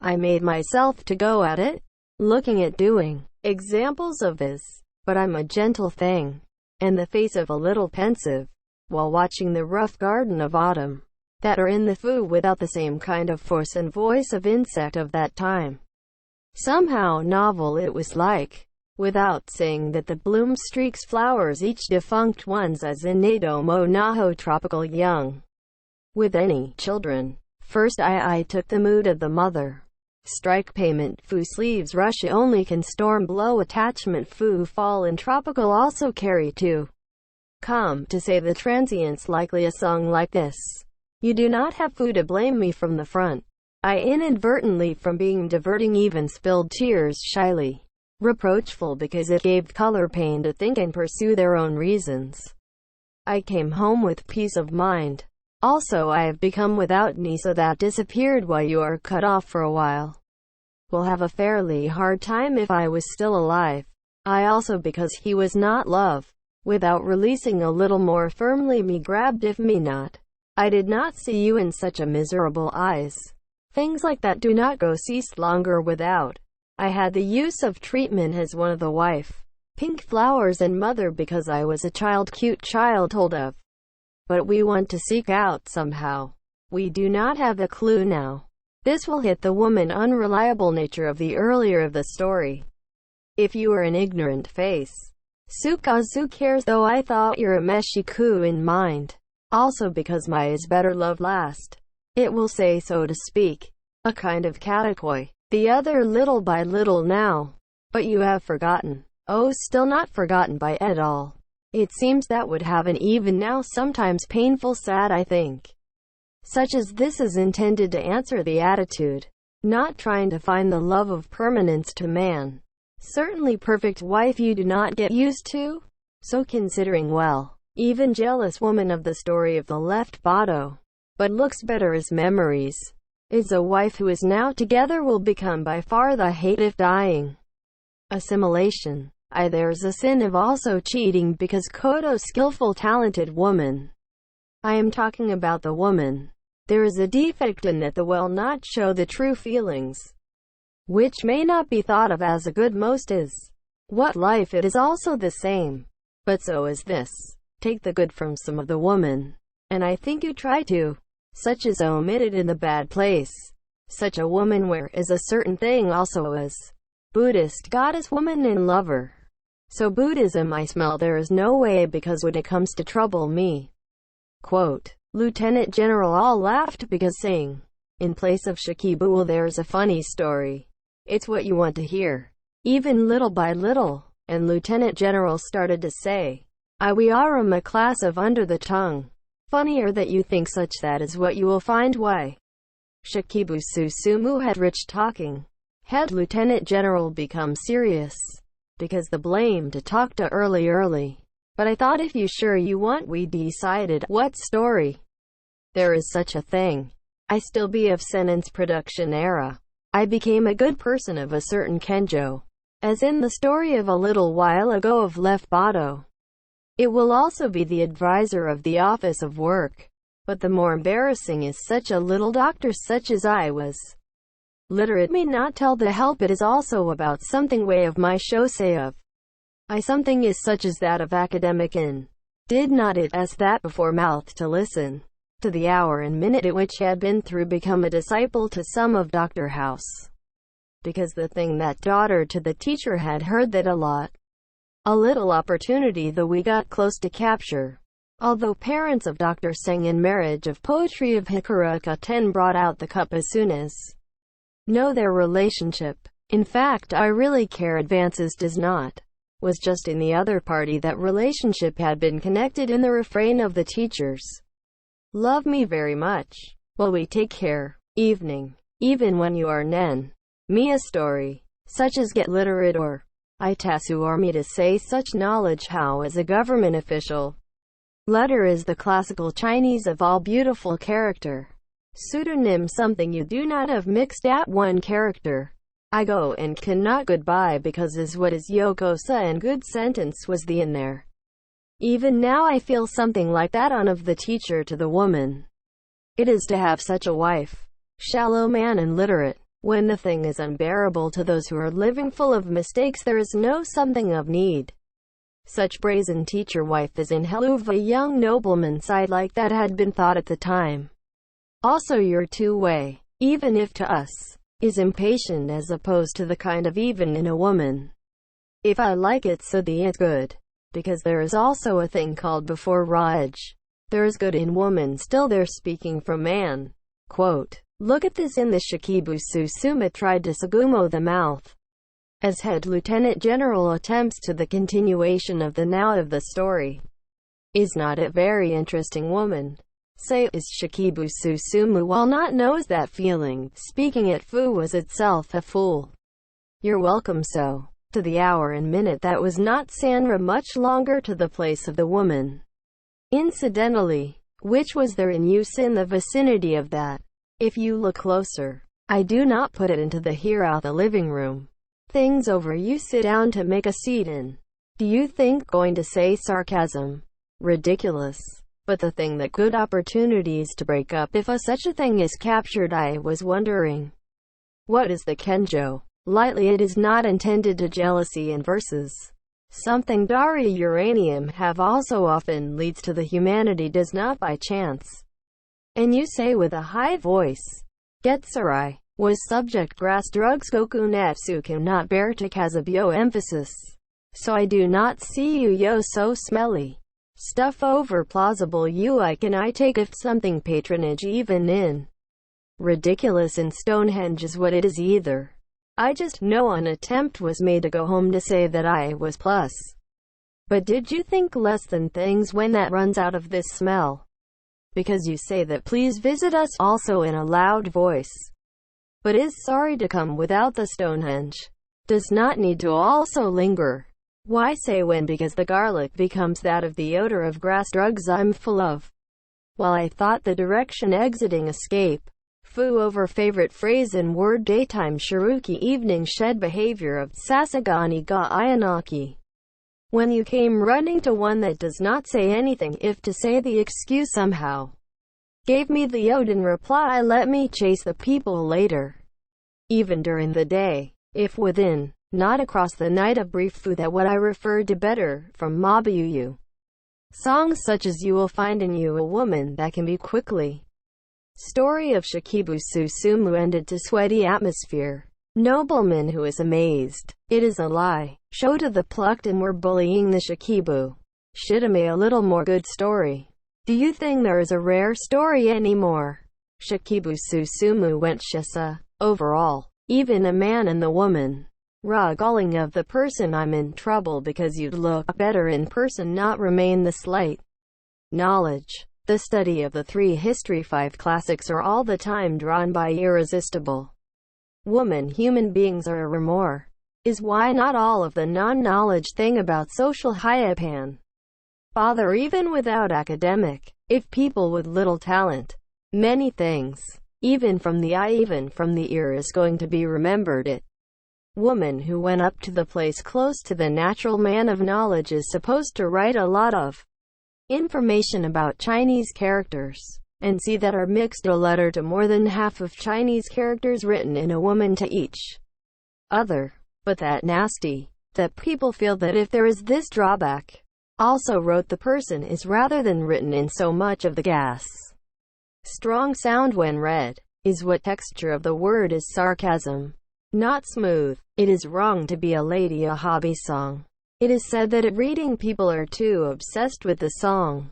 I made myself to go at it. Looking at doing examples of this, but I'm a gentle thing, and the face of a little pensive, while watching the rough garden of autumn, that are in the fu without the same kind of force and voice of insect of that time. Somehow novel it was like, without saying that the bloom streaks flowers each defunct ones as in Nadomo Naho tropical young. With any children, first I took the mood of the mother. Strike payment fu sleeves rush only can storm blow attachment fu fall in tropical also carry too. Come to say the transients likely a song like this. You do not have fu to blame me from the front. I inadvertently from being diverting even spilled tears shyly. Reproachful because it gave color pain to think and pursue their own reasons. I came home with peace of mind. Also I have become without knee so that disappeared while you are cut off for a while. Will have a fairly hard time if I was still alive. I also because he was not love. Without releasing a little more firmly me grabbed if me not. I did not see you in such a miserable eyes. Things like that do not go cease longer without. I had the use of treatment as one of the wife. Pink flowers and mother because I was a child cute child told of. But we want to seek out somehow. We do not have a clue now. This will hit the woman unreliable nature of the earlier of the story. If you are an ignorant face. Sukazu cares though I thought Urameshi-ku in mind. Also because my is better love last. It will say so to speak. A kind of katakoi. The other little by little now. But you have forgotten. Oh still not forgotten by at all. It seems that would have an even now sometimes painful sad I think. Such as this is intended to answer the attitude. Not trying to find the love of permanence to man. Certainly perfect wife you do not get used to? So considering well, even jealous woman of the story of the left bottom, but looks better as memories, is a wife who is now together will become by far the hate if dying. Assimilation. There's a sin of also cheating because Kodo skillful talented woman. I am talking about the woman. There is a defect in that the will not show the true feelings, which may not be thought of as a good most is. What life it is also the same. But so is this. Take the good from some of the woman, and I think you try to. Such is omitted in the bad place. Such a woman where is a certain thing also is. Buddhist goddess woman and lover. So Buddhism I smell there is no way because when it comes to trouble me. Quote, Lieutenant General all laughed because saying, in place of Shikibu well there's a funny story. It's what you want to hear. Even little by little, and Lieutenant General started to say, we are a class of under the tongue. Funnier that you think such that is what you will find why. Shikibu Susumu had rich talking. Had Lieutenant General become serious? Because the blame to talk to early. But I thought if you sure you want we decided what story. There is such a thing. I still be of sentence production era. I became a good person of a certain Kenjo. As in the story of a little while ago of Left Botto. It will also be the advisor of the office of work. But the more embarrassing is such a little doctor such as I was. Literate may not tell the help it is also about something way of my show say of. Something is such as that of academic in. Did not it as that before mouth to listen. To the hour and minute at which had been through become a disciple to some of Dr. House. Because the thing that daughter to the teacher had heard that a lot. A little opportunity though we got close to capture. Although parents of Dr. sang in marriage of poetry of Hikaruka 10 brought out the cup as soon as know their relationship. In fact I really care advances does not. Was just in the other party that relationship had been connected in the refrain of the teachers. Love me very much. Well we take care. Evening. Even when you are nen. Me a story. Such as get literate or. Itasu or me to say such knowledge how as a government official. Letter is the classical Chinese of all beautiful character. Pseudonym something you do not have mixed at one character. I go and cannot goodbye because is what is yokosa and good sentence was the in there. Even now I feel something like that on of the teacher to the woman. It is to have such a wife. Shallow man and literate. When the thing is unbearable to those who are living full of mistakes there is no something of need. Such brazen teacher wife as in Heluva young nobleman side like that had been thought at the time. Also your two-way, even if to us, is impatient as opposed to the kind of even in a woman. If I like it so the it's good. Because there is also a thing called before Raj. There is good in woman still they're speaking from man. Quote, look at this in the Shikibu Susuma tried to Sagumo the mouth. As head lieutenant general attempts to the continuation of the now of the story. Is not it very interesting woman? Say is Shikibu Susumu while not knows that feeling, speaking at Fu was itself a fool. You're welcome so. To the hour and minute that was not Sandra much longer to the place of the woman. Incidentally, which was there in use in the vicinity of that. If you look closer, I do not put it into the here out the living room. Things over you sit down to make a seat in. Do you think going to say sarcasm? Ridiculous. But the thing that good opportunities to break up if such a thing is captured I was wondering. What is the Kenjo? Lightly it is not intended to jealousy in verses. Something Dari uranium have also often leads to the humanity does not by chance. And you say with a high voice. Getsurai. Was subject grass drugs goku natsu cannot bear to kazabyo emphasis. So I do not see you yo so smelly. Stuff over plausible you I can I take if something patronage even in. Ridiculous in Stonehenge is what it is either. I just know an attempt was made to go home to say that I was plus. But did you think less than things when that runs out of this smell? Because you say that please visit us also in a loud voice. But is sorry to come without the Stonehenge. does not need to also linger. Why say when? Because the garlic becomes that of the odor of grass drugs I'm full of. While I thought the direction exiting escape. Fu over favorite phrase and word daytime shiruki evening shed behavior of Sasagani ga Ayanaki. When you came running to one that does not say anything if to say the excuse somehow. Gave me the Odin reply let me chase the people later. Even during the day, if within, not across the night of brief fu that what I referred to better, from Mabuyu. Songs such as You Will Find in You a Woman That Can Be Quickly. Story of Shikibu Susumu ended to sweaty atmosphere. Nobleman who is amazed. It is a lie. Show to the plucked and were bullying the Shikibu. Shitame a little more good story. Do you think there is a rare story anymore? Shikibu Susumu went shisa. Overall, even a man and the woman. Galling of the person I'm in trouble because you'd look better in person not remain the slight. Knowledge. The study of the 3 history 5 classics are all the time drawn by irresistible. Woman human beings are a remore. Is why not all of the non-knowledge thing about social Japan. Bother even without academic. If people with little talent. Many things. Even from the eye even from the ear is going to be remembered it. Woman who went up to the place close to the natural man of knowledge is supposed to write a lot of information about Chinese characters, and see that are mixed a letter to more than half of Chinese characters written in a woman to each other. But that nasty, that people feel that if there is this drawback, also wrote the person is rather than written in so much of the gas. Strong sound when read, is what texture of the word is sarcasm. Not smooth. It is wrong to be a lady a hobby song. It is said that at reading people are too obsessed with the song.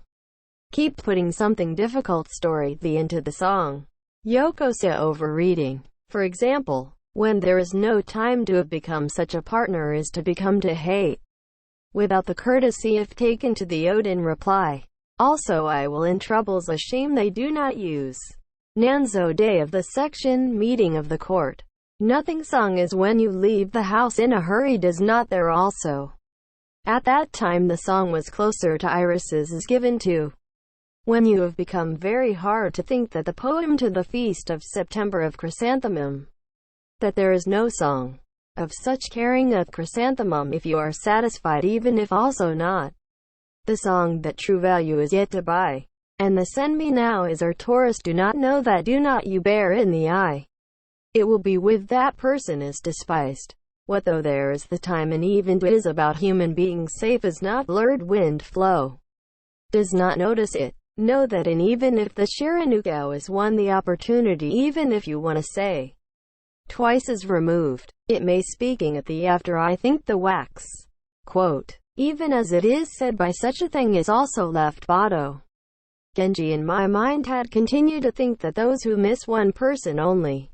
Keep putting something difficult story the into the song. Yokosa over reading. For example, when there is no time to have become such a partner is to become to hate. Without the courtesy if taken to the Odin reply. Also I will in troubles a shame they do not use. Nanzo day of the section meeting of the court. Nothing sung is when you leave the house in a hurry does not there also. At that time the song was closer to irises is given to. When you have become very hard to think that the poem to the feast of September of chrysanthemum. That there is no song of such caring of chrysanthemum if you are satisfied even if also not. The song that true value is yet to buy. And the send me now is our tourist do not know that do not you bear in the eye. It will be with that person is despised. What though there is the time and even it is about human beings safe as not blurred wind flow. Does not notice it. Know that and even if the Shiranukao is won the opportunity even if you want to say twice is removed, it may speaking at the after I think the wax. Quote, even as it is said by such a thing is also left Bado. Genji in my mind had continued to think that those who miss one person only.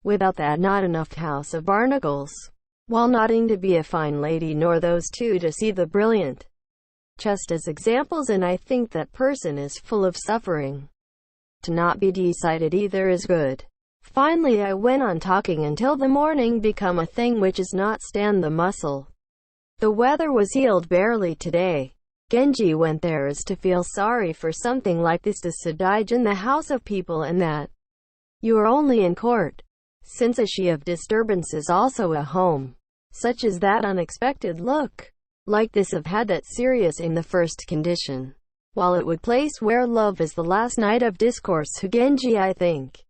Without that not enough house of barnacles. While nodding to be a fine lady nor those two to see the brilliant. Just as examples and I think that person is full of suffering. To not be decided either is good. Finally I went on talking until the morning become a thing which is not stand the muscle. The weather was healed barely today. Genji went there is to feel sorry for something like this to Sadij in the house of people and that. You are only in court. Since a she of disturbances also a home. Such as that unexpected look. Like this have had that serious in the first condition. While it would place where love is the last night of discourse who Genji I think.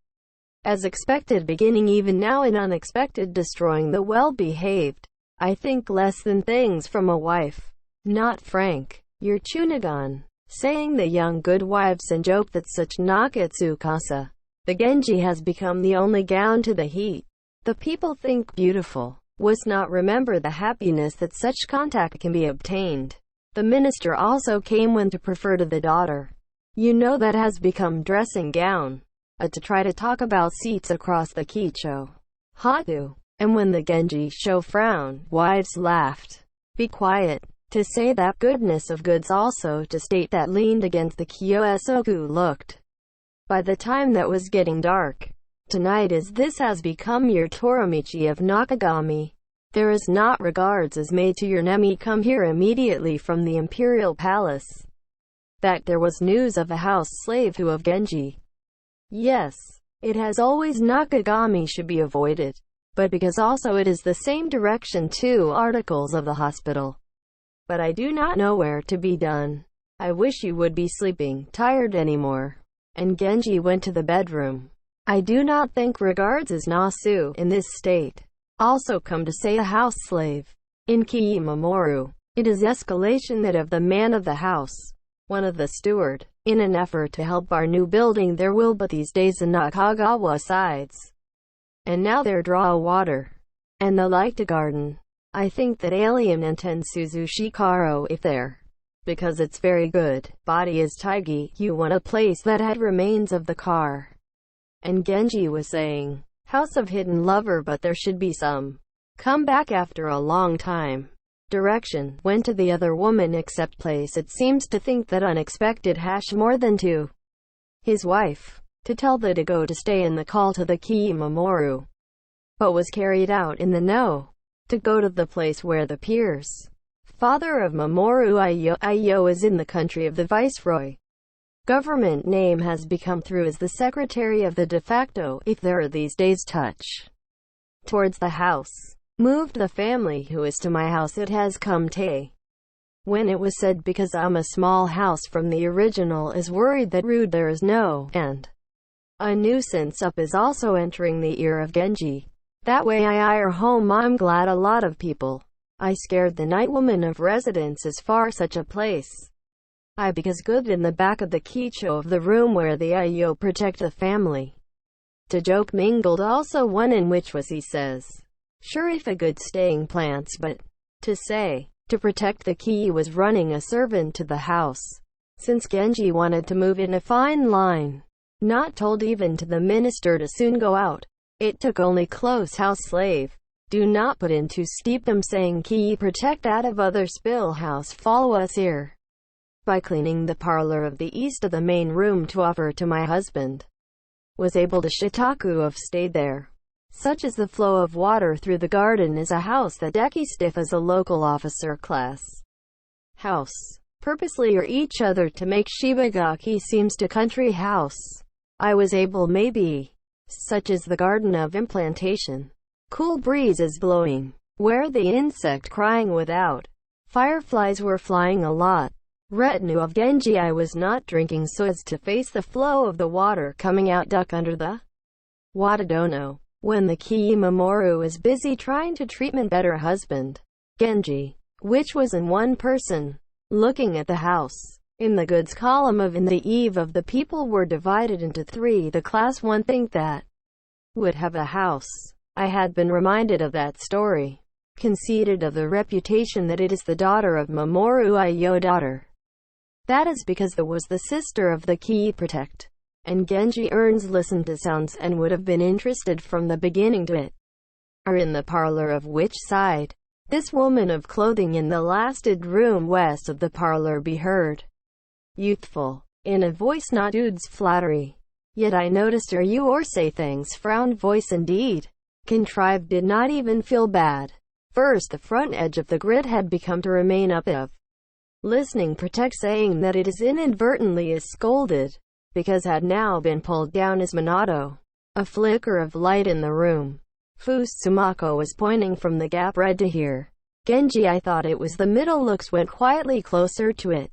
As expected beginning even now in unexpected destroying the well-behaved. I think less than things from a wife. Not frank. Your Chunigan. Saying the young good wives and joke that such Nakatsu Kasa. The Genji has become the only gown to the heat. The people think beautiful. Was not remember the happiness that such contact can be obtained. The minister also came when to prefer to the daughter. You know that has become dressing gown. To try to talk about seats across the Kicho. Hatu. And when the Genji show frown, wives laughed. Be quiet. To say that goodness of goods also to state that leaned against the Kyosoku looked. By the time that was getting dark. Tonight as this has become your Toramichi of Nakagami. There is not regards is made to your Nemi come here immediately from the imperial palace. That there was news of a house slave who of Genji. Yes, it has always Nakagami should be avoided, but because also it is the same direction 2 articles of the hospital. But I do not know where to be done. I wish you would be sleeping, tired anymore. And Genji went to the bedroom. I do not think regards is Nasu in this state. Also come to say a house slave. In Kiimamoru, it is escalation that of the man of the house, one of the steward. In an effort to help our new building there will but these days in Nakagawa sides. And now there draw water. And the like to garden. I think that alien intends Suzushi Karo if there. Because it's very good. Body is Taigi, you want a place that had remains of the car. And Genji was saying, house of hidden lover but there should be some. Come back after a long time. Direction, went to the other woman except place it seems to think that unexpected hash more than to. His wife, to tell the to go to stay in the call to the Kiimamoru. But was carried out in the no. To go to the place where the peers. Father of Mamoru Iyo is in the country of the viceroy. Government name has become through as the secretary of the de facto, if there are these days touch. Towards the house. Moved the family who is to my house it has come te. When it was said because I'm a small house from the original is worried that rude there is no, and a nuisance up is also entering the ear of Genji. That way I are home I'm glad a lot of people. I scared the night woman of residence as far such a place. I because good in the back of the kicho of the room where the Iyo protect the family. To joke mingled also one in which was he says. Sure if a good staying plants but, to say, to protect the key was running a servant to the house. Since Genji wanted to move in a fine line. Not told even to the minister to soon go out. It took only close house slave. Do not put in too steep them saying key protect out of other spill house follow us here. By cleaning the parlor of the east of the main room to offer to my husband. Was able to Shitaku of stayed there. Such is the flow of water through the garden is a house that Deki stiff as a local officer class. House. Purposely or each other to make Shibagaki seems to country house. I was able maybe. Such is the garden of implantation. Cool breeze is blowing. Where the insect crying without. Fireflies were flying a lot. Retinue of Genji I was not drinking so as to face the flow of the water coming out duck under the Watadono. When the Kiimamoru is busy trying to treatment better husband. Genji, which was in one person, looking at the house. In the goods column of in the eve of the people were divided into 3. The class 1 think that would have a house. I had been reminded of that story. Conceited of the reputation that it is the daughter of Mamoru Iyo daughter. That is because there was the sister of the Ki protect. And Genji earns listened to sounds and would have been interested from the beginning to it. Are in the parlor of which side? This woman of clothing in the lasted room west of the parlor be heard. Youthful, in a voice not dude's flattery. Yet I noticed her you or say things frowned voice indeed. Contrived did not even feel bad. First the front edge of the grid had become to remain up of. Listening protect saying that it is inadvertently is scolded. Because had now been pulled down as Minato. A flicker of light in the room. Fusumako was pointing from the gap red to here. Genji I thought it was the middle looks went quietly closer to it.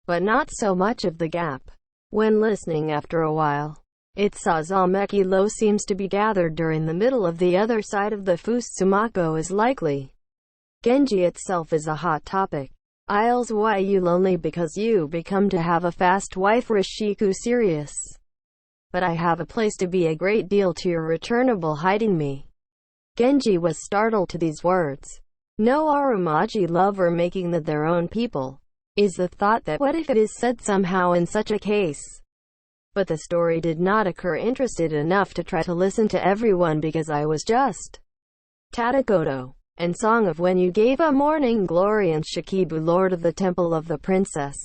But not so much of the gap. When listening after a while, it saw Zameki Lo seems to be gathered during the middle of the other side of the Fusumako is likely. Genji itself is a hot topic. Isles why you lonely because you become to have a fast wife Rishiku serious. But I have a place to be a great deal to your returnable hiding me. Genji was startled to these words. No Arumaji lover making that their own people. Is the thought that what if it is said somehow in such a case? But the story did not occur interested enough to try to listen to everyone because I was just Tadakoto. And Song of When You Gave a Morning Glory and Shikibu Lord of the Temple of the Princess.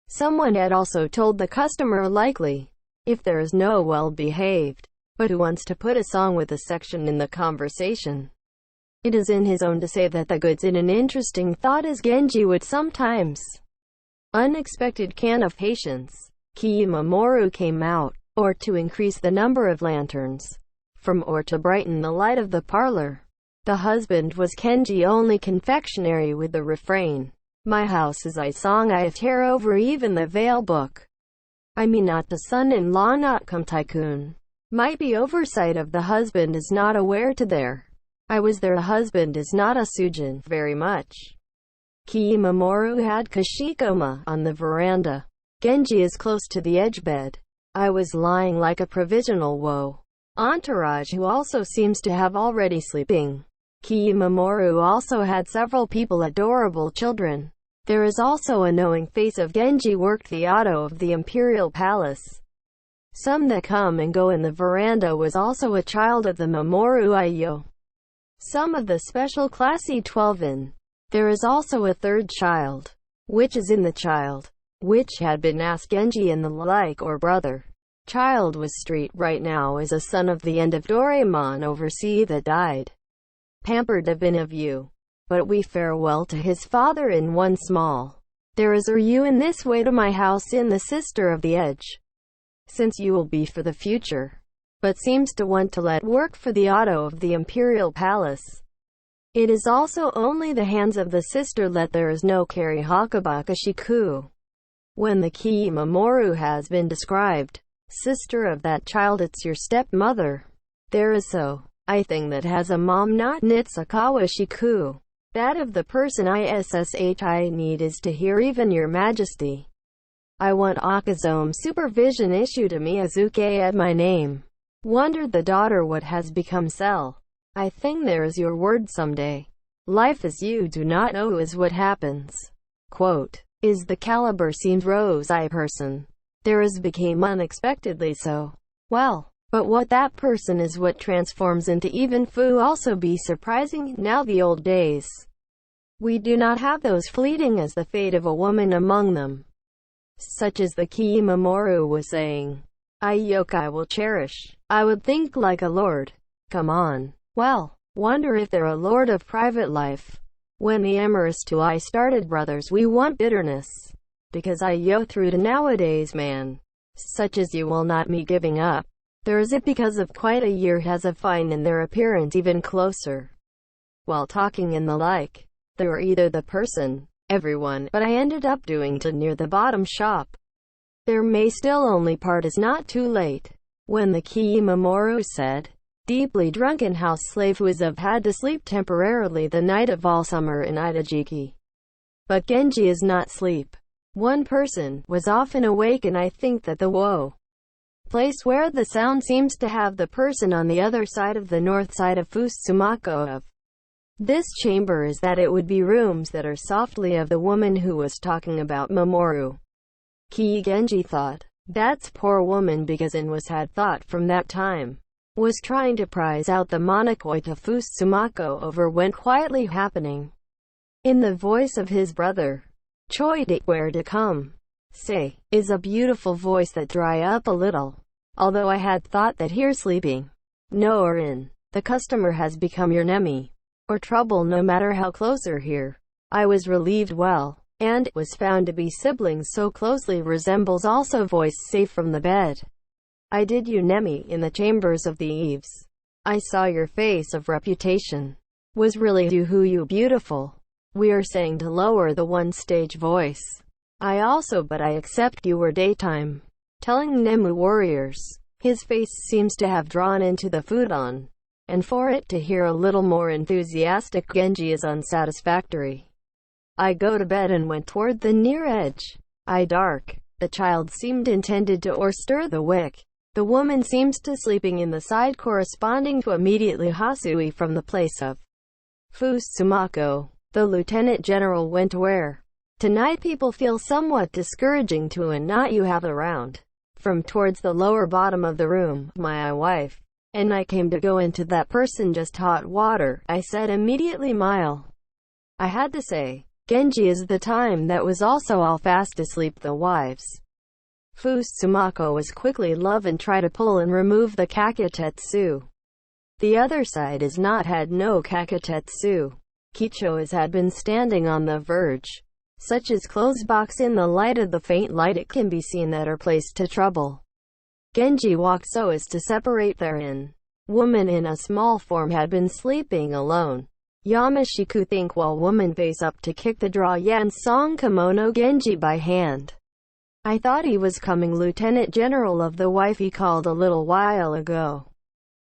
Someone had also told the customer likely, if there is no well-behaved, but who wants to put a song with a section in the conversation. It is in his own to say that the goods in an interesting thought is Genji would sometimes unexpected can of patience. Kiimamoru came out, or to increase the number of lanterns, from or to brighten the light of the parlor. The husband was Genji only confectionery with the refrain, "My house is I song I tear over even the veil book." I mean not the son-in-law not come tycoon. Might be oversight of the husband is not aware to there. I was there, the husband is not a sujin, very much. Kiimamoru had kashikoma on the veranda. Genji is close to the edge bed. I was lying like a provisional woe. Entourage who also seems to have already sleeping. Kiimamoru also had several people, adorable children. There is also a knowing face of Genji worked the auto of the Imperial Palace. Some that come and go in the veranda was also a child of the Mamoru Aiyo. Some of the special classy 12 in. There is also a third child, which is in the child, which had been asked Genji and the like or brother. Child was street right now is a son of the end of Doraemon oversea that died. Pampered have been of you. But we farewell to his father in one small. There is you in this way to my house in the sister of the edge. Since you will be for the future. But seems to want to let work for the auto of the Imperial Palace. It is also only the hands of the sister let there is no carry Hakabaka Shiku. When the Kiimamoru has been described, sister of that child it's your stepmother. There is so, I think that has a mom not Nitsakawa Shiku. That of the person I need is to hear even your majesty. I want Akazome supervision issue to Miyazuke at my name. Wondered the daughter what has become Cell. I think there is your word someday. Life as you do not know is what happens. Quote, is the caliber seems rose-eye person. There is became unexpectedly so. Well, but what that person is what transforms into even Fu also be surprising, now the old days. We do not have those fleeting as the fate of a woman among them. Such as the Kiimamoru was saying. I yokai will cherish. I would think like a lord. Come on. Well, wonder if they're a lord of private life. When the amorous two I started brothers we want bitterness. Because I yo through to nowadays man. Such as you will not me giving up. There is it because of quite a year has a fine in their appearance even closer. While talking and the like, they were either the person, everyone, but I ended up doing to near the bottom shop. There may still only part is not too late. When the Kiimamoru said, deeply drunken house slave was of had to sleep temporarily the night of all summer in Idajiki. But Genji is not sleep. One person was often awake and I think that the woe place where the sound seems to have the person on the other side of the north side of Fusumako of this chamber is that it would be rooms that are softly of the woman who was talking about Mamoru. Genji thought, that's poor woman because in was had thought from that time, was trying to prize out the monokoi to Fusumako over went quietly happening. In the voice of his brother, Choi de where to come. Say, is a beautiful voice that dry up a little. Although I had thought that here sleeping, no or in, the customer has become your enemy, or trouble no matter how close or here. I was relieved well, and it was found to be siblings so closely resembles also voice safe from the bed. I did you nemi in the chambers of the eaves. I saw your face of reputation. Was really you who you beautiful. We are saying to lower the one stage voice. I also but I accept you were daytime. Telling Nemu warriors. His face seems to have drawn into the futon. And for it to hear a little more enthusiastic Genji is unsatisfactory. I go to bed and went toward the near edge. I dark. The child seemed intended to or stir the wick. The woman seems to sleeping in the side corresponding to immediately Hasui from the place of Fusumako. The lieutenant general went where? Tonight people feel somewhat discouraging to and not you have around. From towards the lower bottom of the room, my wife, and I came to go into that person just hot water, I said immediately mile. I had to say, Genji is the time that was also all fast asleep the wives. Fusumako was quickly love and try to pull and remove the kakutetsu. The other side is not had no kakatetsu. Kicho as had been standing on the verge, such as clothes box in the light of the faint light it can be seen that are placed to trouble. Genji walked so as to separate therein. Woman in a small form had been sleeping alone. Yamashiku think while woman face up to kick the draw Yansong kimono Genji by hand. I thought he was coming Lieutenant General of the wife he called a little while ago.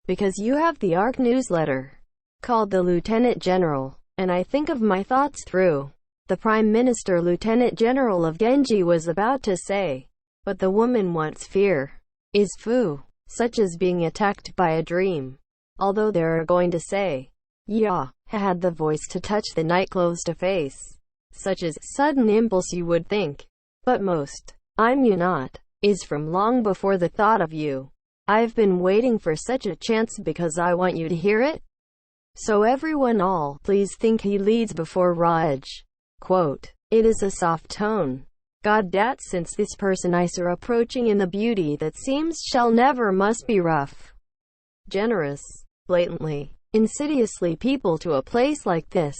Because you have the ARC newsletter. Called the Lieutenant General. And I think of my thoughts through. The Prime Minister Lieutenant General of Genji was about to say. But the woman wants fear. Is fu. Such as being attacked by a dream. Although they are going to say. Yeah. Had the voice to touch the night clothes to face. Such as sudden impulse you would think. But most. I'm you not. Is from long before the thought of you. I've been waiting for such a chance because I want you to hear it. So everyone all, please think he leads before Raj. Quote. It is a soft tone. God dat since this person I saw approaching in the beauty that seems shall never must be rough. Generous. Blatantly. Insidiously people to a place like this.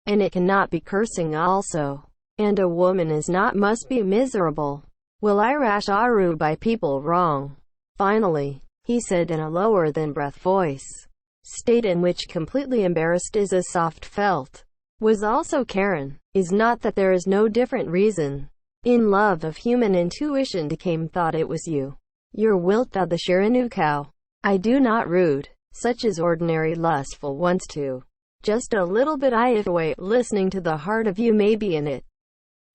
And it cannot be cursing also. And a woman is not must be miserable. Will I rash aru by people wrong? Finally, he said in a lower than breath voice. State in which completely embarrassed is a soft felt. Was also Karen. Is not that there is no different reason. In love of human intuition became thought it was you. Your wilt thou the Shirinu cow. I do not rude. Such as ordinary lustful wants to. Just a little bit I if away, listening to the heart of you may be in it.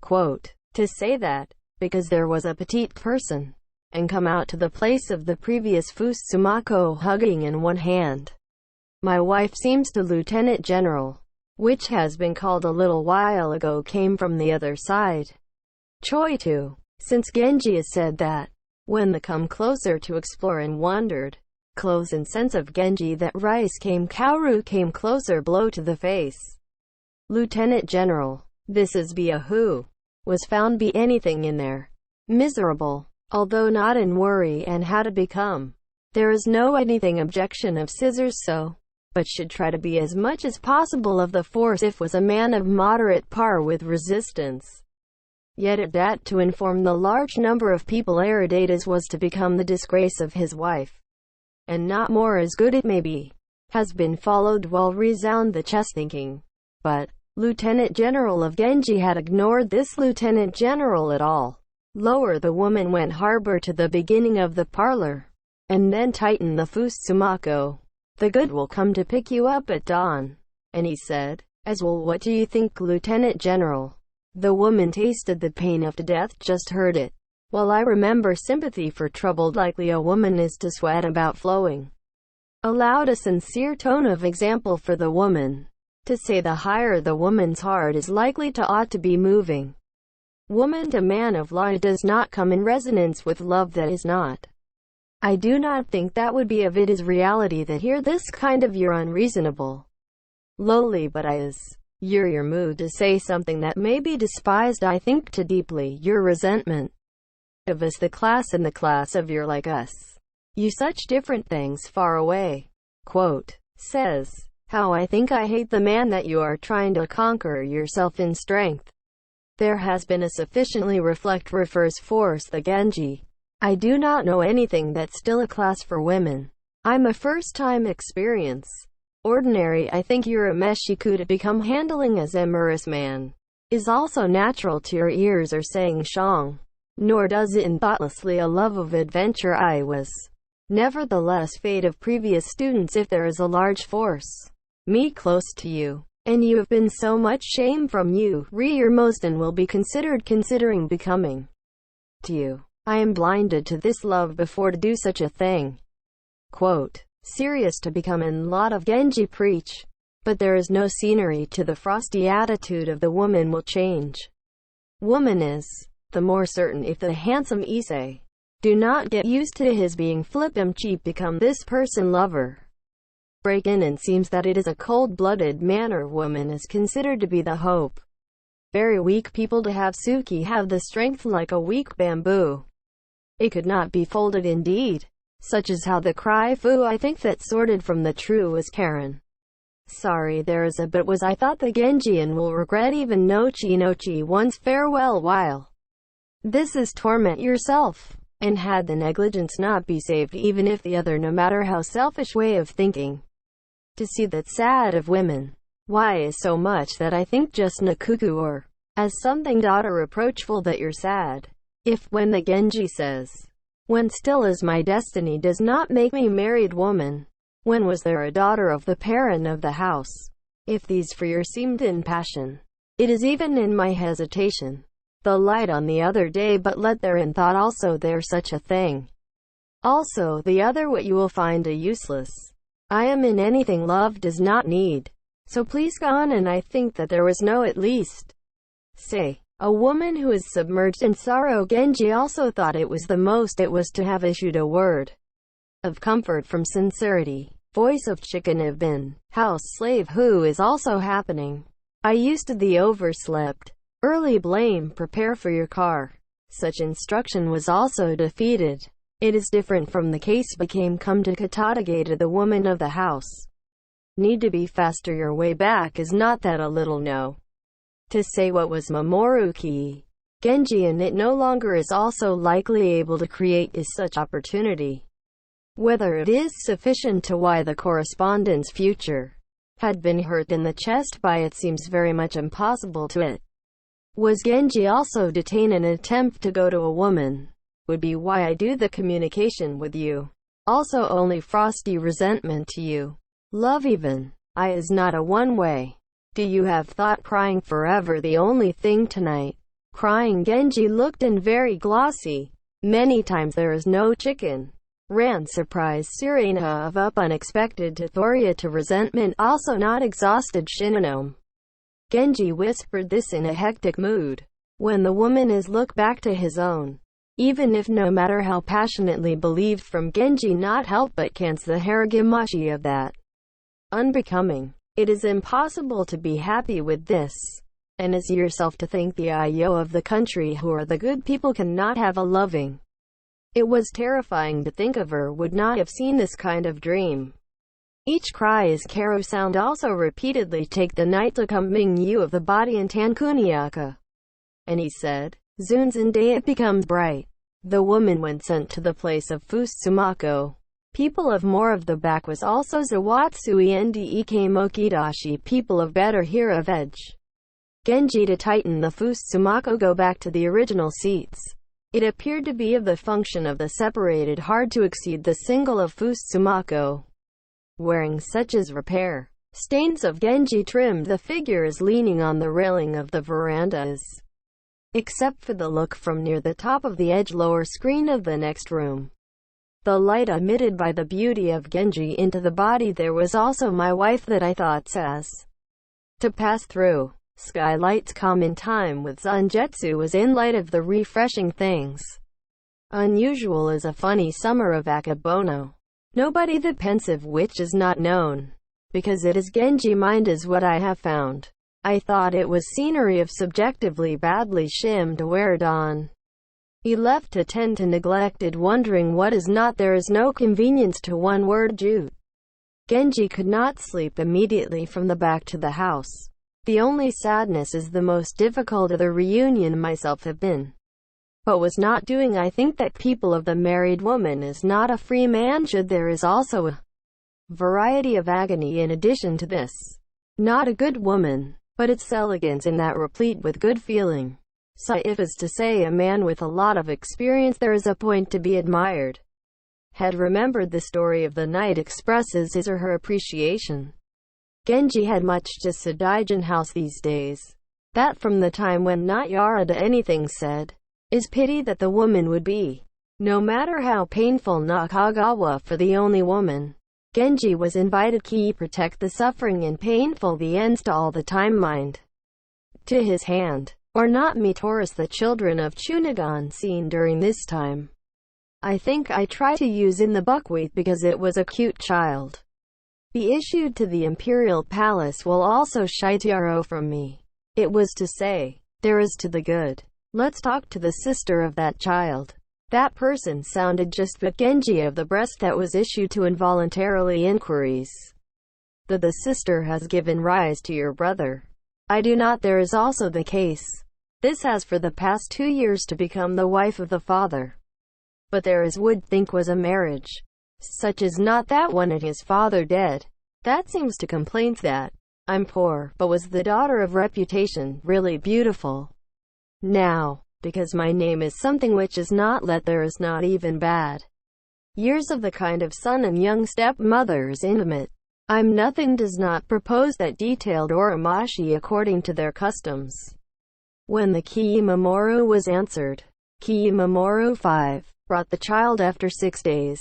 Quote. To say that, because there was a petite person, and come out to the place of the previous Fusumako hugging in one hand. My wife seems to Lieutenant General, which has been called a little while ago came from the other side. Choi too, since Genji has said that, when they come closer to explore and wondered, close and sense of Genji that rice came Kaoru came closer blow to the face. Lieutenant General, this is be a who, was found be anything in there. Miserable, although not in worry and how to become. There is no anything objection of scissors so, but should try to be as much as possible of the force if was a man of moderate par with resistance. Yet at that to inform the large number of people Eridate as was to become the disgrace of his wife. And not more as good it may be, has been followed while resound the chest thinking. But, Lieutenant General of Genji had ignored this Lieutenant General at all. Lower the woman went harbor to the beginning of the parlor. And then tighten the Fusumako. The good will come to pick you up at dawn. And he said, as well what do you think Lieutenant General? The woman tasted the pain of death just heard it. Well I remember sympathy for troubled likely a woman is to sweat about flowing. Allowed a sincere tone of example for the woman. To say the higher the woman's heart is likely to ought to be moving. Woman to man of law does not come in resonance with love that is not. I do not think that would be of it is reality that here this kind of you're unreasonable. Lowly but I is. Your mood to say something that may be despised I think to deeply your resentment. Of us the class and the class of your like us. You such different things far away. Quote. Says. How I think I hate the man that you are trying to conquer yourself in strength. There has been a sufficiently refers force the Genji. I do not know anything that's still a class for women. I'm a first-time experience. Ordinary I think your Meshiku to become handling as amorous man. Is also natural to your ears or saying shong. Nor does it in thoughtlessly a love of adventure I was. Nevertheless fate of previous students if there is a large force. Me close to you. And you have been so much shame from you, rearmost and will be considering becoming. To you. I am blinded to this love before to do such a thing. Quote. Serious to become in lot of Genji preach. But there is no scenery to the frosty attitude of the woman will change. Woman is the more certain if the handsome Issei. Do not get used to his being flippant cheap become this person lover. Break in and seems that it is a cold-blooded man or woman is considered to be the hope. Very weak people to have Suki have the strength like a weak bamboo. It could not be folded indeed. such as how the cry "foo" I think that sorted from the true was Karen. Sorry there is a but was I thought the Genjian will regret even Nochi once farewell while. This is torment yourself. And had the negligence not be saved even if the other no matter how selfish way of thinking. To see that sad of women. Why is so much that I think just Nakuku or as something daughter reproachful that you're sad. If when the Genji says, when still is my destiny does not make me married woman. When was there a daughter of the parent of the house? If these for your seemed in passion. It is even in my hesitation. The light on the other day but let therein thought also there such a thing. Also the other what you will find a useless. I am in anything love does not need. So please go on and I think that there was no at least. Say, a woman who is submerged in sorrow. Genji also thought it was the most it was to have issued a word of comfort from sincerity. Voice of chicken have been, house slave who is also happening. I used to the overslept. Early blame, prepare for your car. Such instruction was also defeated. It is different from the case became come to Katatagata the woman of the house. Need to be faster your way back is not that a little no. To say what was Mamoruki. Genji and it no longer is also likely able to create is such opportunity. Whether it is sufficient to why the correspondent's future had been hurt in the chest by it seems very much impossible to it. Was Genji also detained an attempt to go to a woman? Would be why I do the communication with you. Also only frosty resentment to you. Love even. I is not a one way. Do you have thought crying forever the only thing tonight? Crying Genji looked in very glossy. Many times there is no chicken. Ran surprise Serena of up unexpected to Thoria to resentment also not exhausted Shinonome. Genji whispered this in a hectic mood. When the woman is look back to his own. Even if no matter how passionately believed from Genji not help but can't the haragimashi of that. Unbecoming. It is impossible to be happy with this. And as yourself to think the Ayo of the country who are the good people cannot have a loving. It was terrifying to think of her would not have seen this kind of dream. Each cry is Karo sound also repeatedly take the night to come Ming you of the body in Tankuniaka. And he said, Zuns and day it becomes bright. The woman when sent to the place of Fusumako. People of more of the back was also Zawatsui Ndek Mokidashi people of better here of edge. Genji to tighten the Fusumako go back to the original seats. It appeared to be of the function of the separated hard to exceed the single of Fusumako. Wearing such as repair. Stains of Genji trimmed the figure is leaning on the railing of the verandas. Except for the look from near the top of the edge lower screen of the next room. The light emitted by the beauty of Genji into the body there was also my wife that I thought says. To pass through. Skylights come in time with Zanjetsu was in light of the refreshing things. Unusual is a funny summer of Akebono. Nobody the pensive witch is not known. Because it is Genji mind is what I have found. I thought it was scenery of subjectively badly shimmed weared on. He left to tend to neglected wondering what is not there is no convenience to one word jute. Genji could not sleep immediately from the back to the house. The only sadness is the most difficult of the reunion myself have been. But was not doing I think that people of the married woman is not a free man should there is also a variety of agony in addition to this. Not a good woman, but its elegance in that replete with good feeling. So if is to say a man with a lot of experience there is a point to be admired. Had remembered the story of the night expresses his or her appreciation. Genji had much to Sadaijin house these days. That from the time when not Yarada anything said. Is pity that the woman would be. No matter how painful Nakagawa for the only woman. Genji was invited ki protect the suffering and painful the ends to all the time mind. To his hand. Or not me Taurus the children of Chunagon seen during this time. I think I try to use in the buckwheat because it was a cute child. Be issued to the imperial palace will also Shitiaro from me. It was to say, there is to the good. Let's talk to the sister of that child. That person sounded just but Genji of the breast that was issued to involuntarily inquiries. The sister has given rise to your brother. I do not. There is also the case. This has for the past 2 years to become the wife of the father. But there is would think was a marriage. Such is not that one and his father dead. That seems to complain that I'm poor, but was the daughter of reputation, really beautiful. Now, because my name is something which is not let there is not even bad. Years of the kind of son and young stepmothers intimate. I'm nothing does not propose that detailed oramashi according to their customs. When the Kiimamoru was answered, Kiimamoru 5 brought the child after 6 days.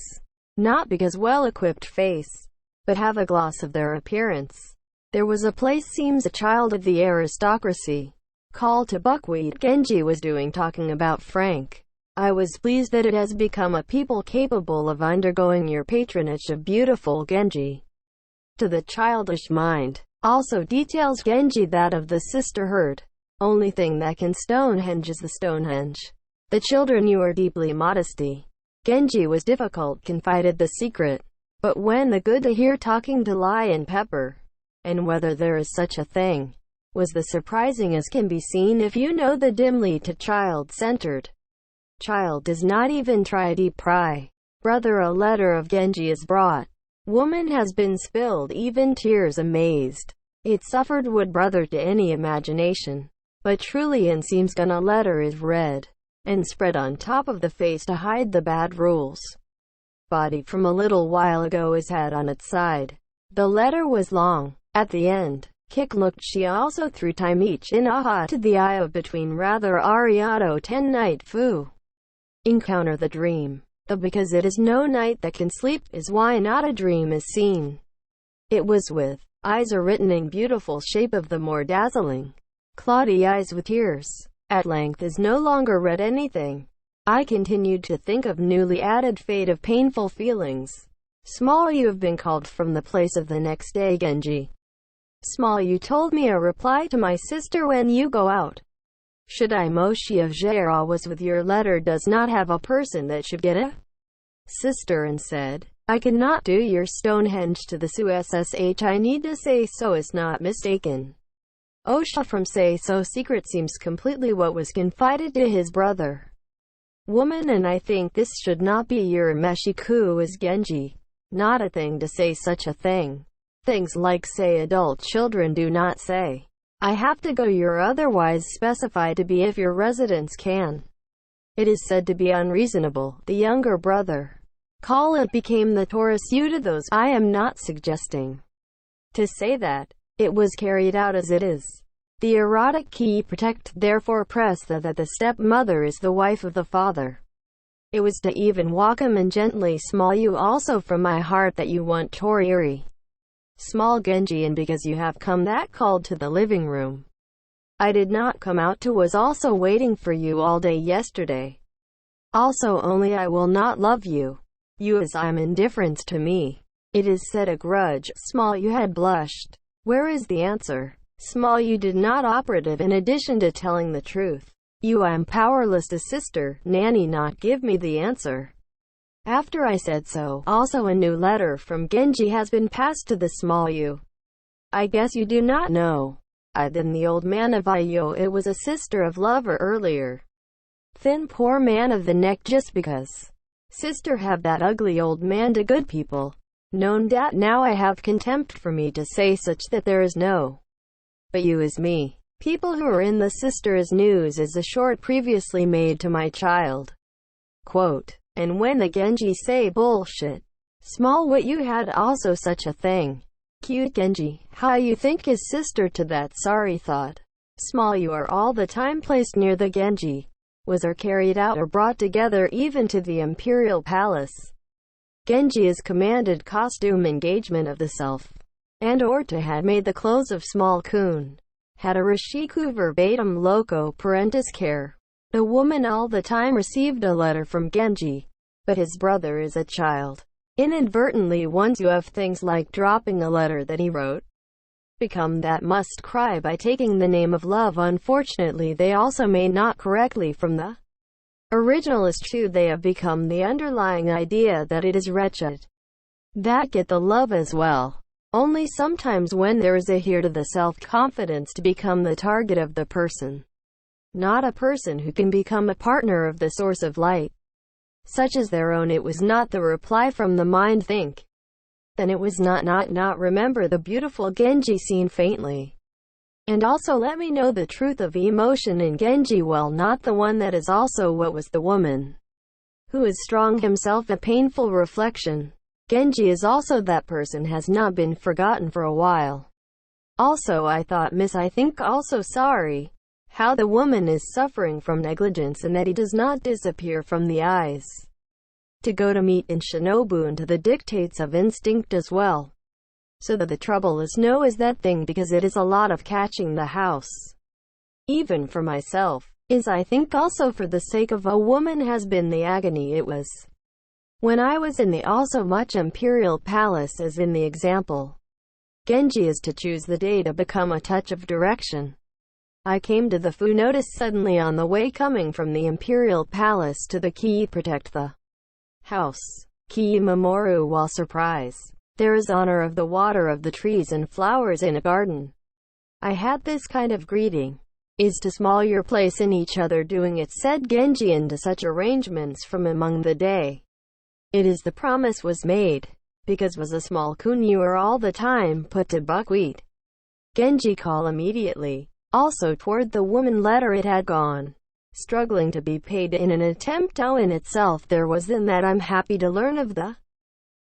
Not because well-equipped face, but have a gloss of their appearance. There was a place seems a child of the aristocracy. Call to buckwheat Genji was doing talking about Frank. I was pleased that it has become a people capable of undergoing your patronage of beautiful Genji. To the childish mind, also details Genji that of the sister heard. Only thing that can Stonehenge is the Stonehenge. The children you are deeply modesty. Genji was difficult confided the secret. But when the good to hear talking to lie and pepper, and whether there is such a thing, was the surprising as can be seen if you know the dimly to child-centered. Child does not even try deep pry. Brother a letter of Genji is brought. Woman has been spilled even tears amazed. It suffered would brother to any imagination. But truly and seems gonna letter is read, and spread on top of the face to hide the bad rules. Body from a little while ago is had on its side. The letter was long. At the end, Kick looked she also through time each in aha to the eye of between rather ariato 10 night fu. Encounter the dream. The because it is no night that can sleep is why not a dream is seen. It was with eyes are written in beautiful shape of the more dazzling. Cloudy eyes with tears. At length is no longer read anything. I continued to think of newly added fate of painful feelings. Small you have been called from the place of the next day Genji. Small you told me a reply to my sister when you go out. Should I Moshi of Jaira was with your letter does not have a person that should get a sister and said, I could not do your Stonehenge to the SSH I need to say so is not mistaken. Osha from say so secret seems completely what was confided to his brother. Woman and I think this should not be your Meshiku is Genji. Not a thing to say such a thing. Things like say adult children do not say. I have to go your otherwise specify to be if your residence can. It is said to be unreasonable. The younger brother. Call it became the Taurus you to those. I am not suggesting to say that it was carried out as it is. The erotic key protect therefore press that the stepmother is the wife of the father. It was to even walk him and gently small you also from my heart that you want Toriri. Small Genji and because you have come that called to the living room. I did not come out to was also waiting for you all day yesterday. Also only I will not love you. You as I'm indifference to me. It is said a grudge. Small you had blushed. Where is the answer? Small you did not operative in addition to telling the truth. You I am powerless to sister, nanny not give me the answer. After I said so, also a new letter from Genji has been passed to the small you. I guess you do not know. I then the old man of Iyo it was a sister of lover earlier. Thin poor man of the neck just because. Sister have that ugly old man to good people. Known dat now I have contempt for me to say such that there is no. But you is me. People who are in the sister is news is a short previously made to my child. Quote. And when the Genji say bullshit. Small what you had also such a thing. Cute Genji, how you think his sister to that sorry thought. Small you are all the time placed near the Genji. Was or carried out or brought together even to the imperial palace. Genji is commanded costume engagement of the self. And or to had made the clothes of small kun. Had a Rishiku verbatim loco parentis care. The woman all the time received a letter from Genji. But his brother is a child. Inadvertently once you have things like dropping a letter that he wrote. Become that must cry by taking the name of love. Unfortunately they also may not correctly from the Original is true, they have become the underlying idea that it is wretched that get the love as well. Only sometimes when there is a here to the self-confidence to become the target of the person, not a person who can become a partner of the source of light, such as their own. It was not the reply from the mind. Think. Then it was not remember the beautiful Genji scene faintly. And also let me know the truth of emotion in Genji, well, not the one that is also what was the woman who is strong himself. A painful reflection. Genji is also that person, has not been forgotten for a while. Also I think also sorry how the woman is suffering from negligence and that he does not disappear from the eyes to go to meet in Shinobu and to the dictates of instinct as well. So that the trouble is that thing, because it is a lot of catching the house. Even for myself, is I think also for the sake of a woman has been the agony it was when I was in the also much imperial palace, as in the example. Genji is to choose the day to become a touch of direction. I came to the Fu notice suddenly on the way coming from the imperial palace to the Kii protect the house. Kii Mamoru, while surprise. There is honor of the water of the trees and flowers in a garden. I had this kind of greeting. Is to small your place in each other doing it, said Genji, into such arrangements from among the day. It is the promise was made, because was a small kun you are all the time put to buckwheat. Genji call immediately. Also toward the woman letter it had gone, struggling to be paid in an attempt. Oh, in itself there was in that I'm happy to learn of the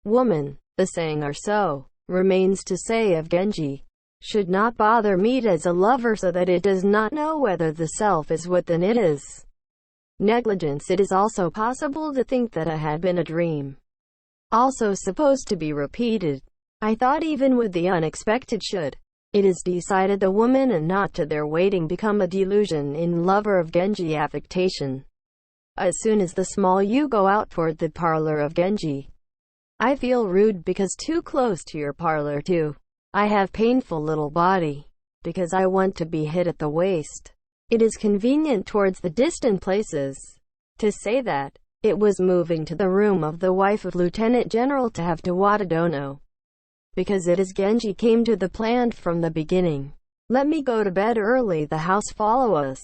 woman. The saying or so, remains to say of Genji, should not bother me as a lover, so that it does not know whether the self is what then it is. Negligence. It is also possible to think that it had been a dream, also supposed to be repeated. I thought even with the unexpected should. It is decided the woman and not to their waiting become a delusion in lover of Genji affectation. As soon as the small you go out toward the parlor of Genji, I feel rude because too close to your parlor too. I have painful little body, because I want to be hit at the waist. It is convenient towards the distant places to say that. It was moving to the room of the wife of Lieutenant General to have to Watadono, because it is Genji came to the plan from the beginning. Let me go to bed early, the house follow us.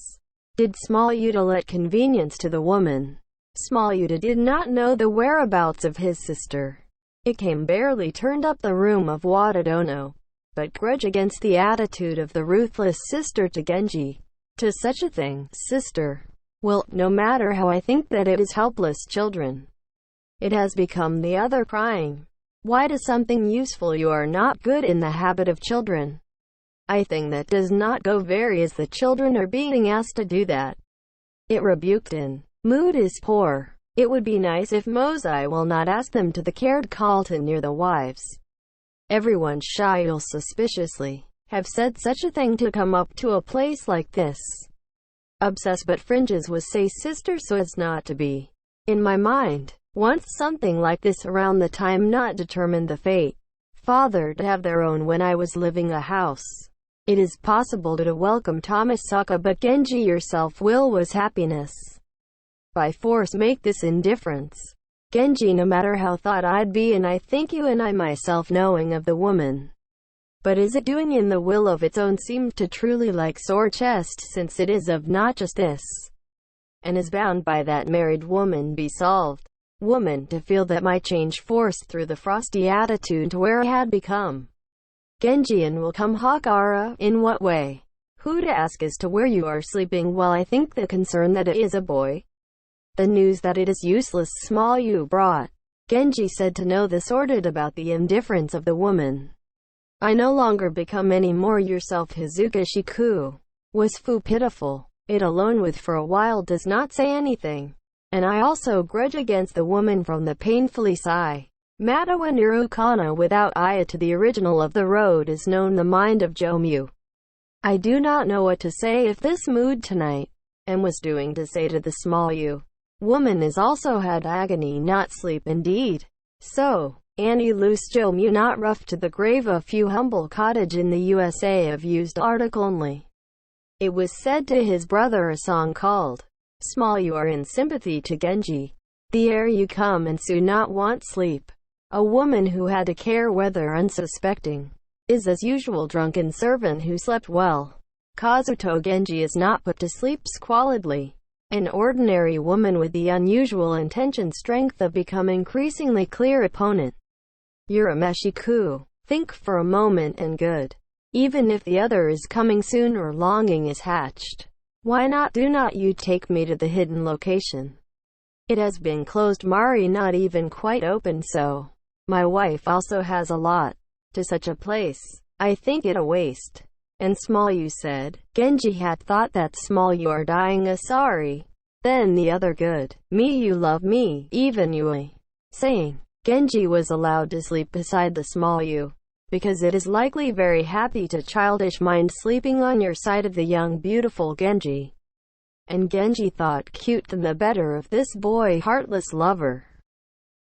Did small Yuta let convenience to the woman. Small Yuta did not know the whereabouts of his sister. It came barely turned up the room of Watadono, but grudge against the attitude of the ruthless sister to Genji. To such a thing, sister. Well, no matter how I think that it is helpless children. It has become the other crying. Why does something useful you are not good in the habit of children? I think that does not go very as the children are being asked to do that. It rebuked in. Mood is poor. It would be nice if Mosai will not ask them to the cared Carlton near the wives. Everyone shy will suspiciously have said such a thing to come up to a place like this. Obsess but fringes was say sister so as not to be. In my mind, once something like this around the time not determined the fate. Father to have their own when I was living a house. It is possible to welcome Thomas Saka but Genji yourself will was happiness. By force make this indifference. Genji no matter how thought I'd be and I think you and I myself knowing of the woman. But is it doing in the will of its own seemed to truly like sore chest since it is of not just this. And is bound by that married woman be solved. Woman to feel that my change forced through the frosty attitude to where I had become. Genji and will come Hakara, in what way? Who to ask as to where you are sleeping while I think the concern that it is a boy. The news that it is useless small you brought. Genji said to know this ordered about the indifference of the woman. I no longer become any more yourself Hizuka Shiku. Was Fu pitiful. It alone with for a while does not say anything. And I also grudge against the woman from the painfully sigh. Matawa Nirukana without Aya to the original of the road is known the mind of Jomyu. I do not know what to say if this mood tonight, and was doing to say to the small you. Woman is also had agony not sleep indeed. So, Annie loose Jomyu not rough to the grave a few humble cottage in the USA of used article only. It was said to his brother a song called Small you are in sympathy to Genji. The air you come and soon not want sleep. A woman who had to care whether unsuspecting is as usual drunken servant who slept well. Kazuto Genji is not put to sleep squalidly. An ordinary woman with the unusual intention strength of become increasingly clear opponent. Urameshi-ku. Think for a moment and good. Even if the other is coming soon or longing is hatched. Why not do not you take me to the hidden location? It has been closed Mari not even quite open so. My wife also has a lot. To such a place. I think it a waste. And small you said. Genji had thought that small you are dying a sorry. Then the other good. Me you love me, even you. Saying. Genji was allowed to sleep beside the small you. Because it is likely very happy to childish mind sleeping on your side of the young beautiful Genji. And Genji thought cute than the better of this boy heartless lover.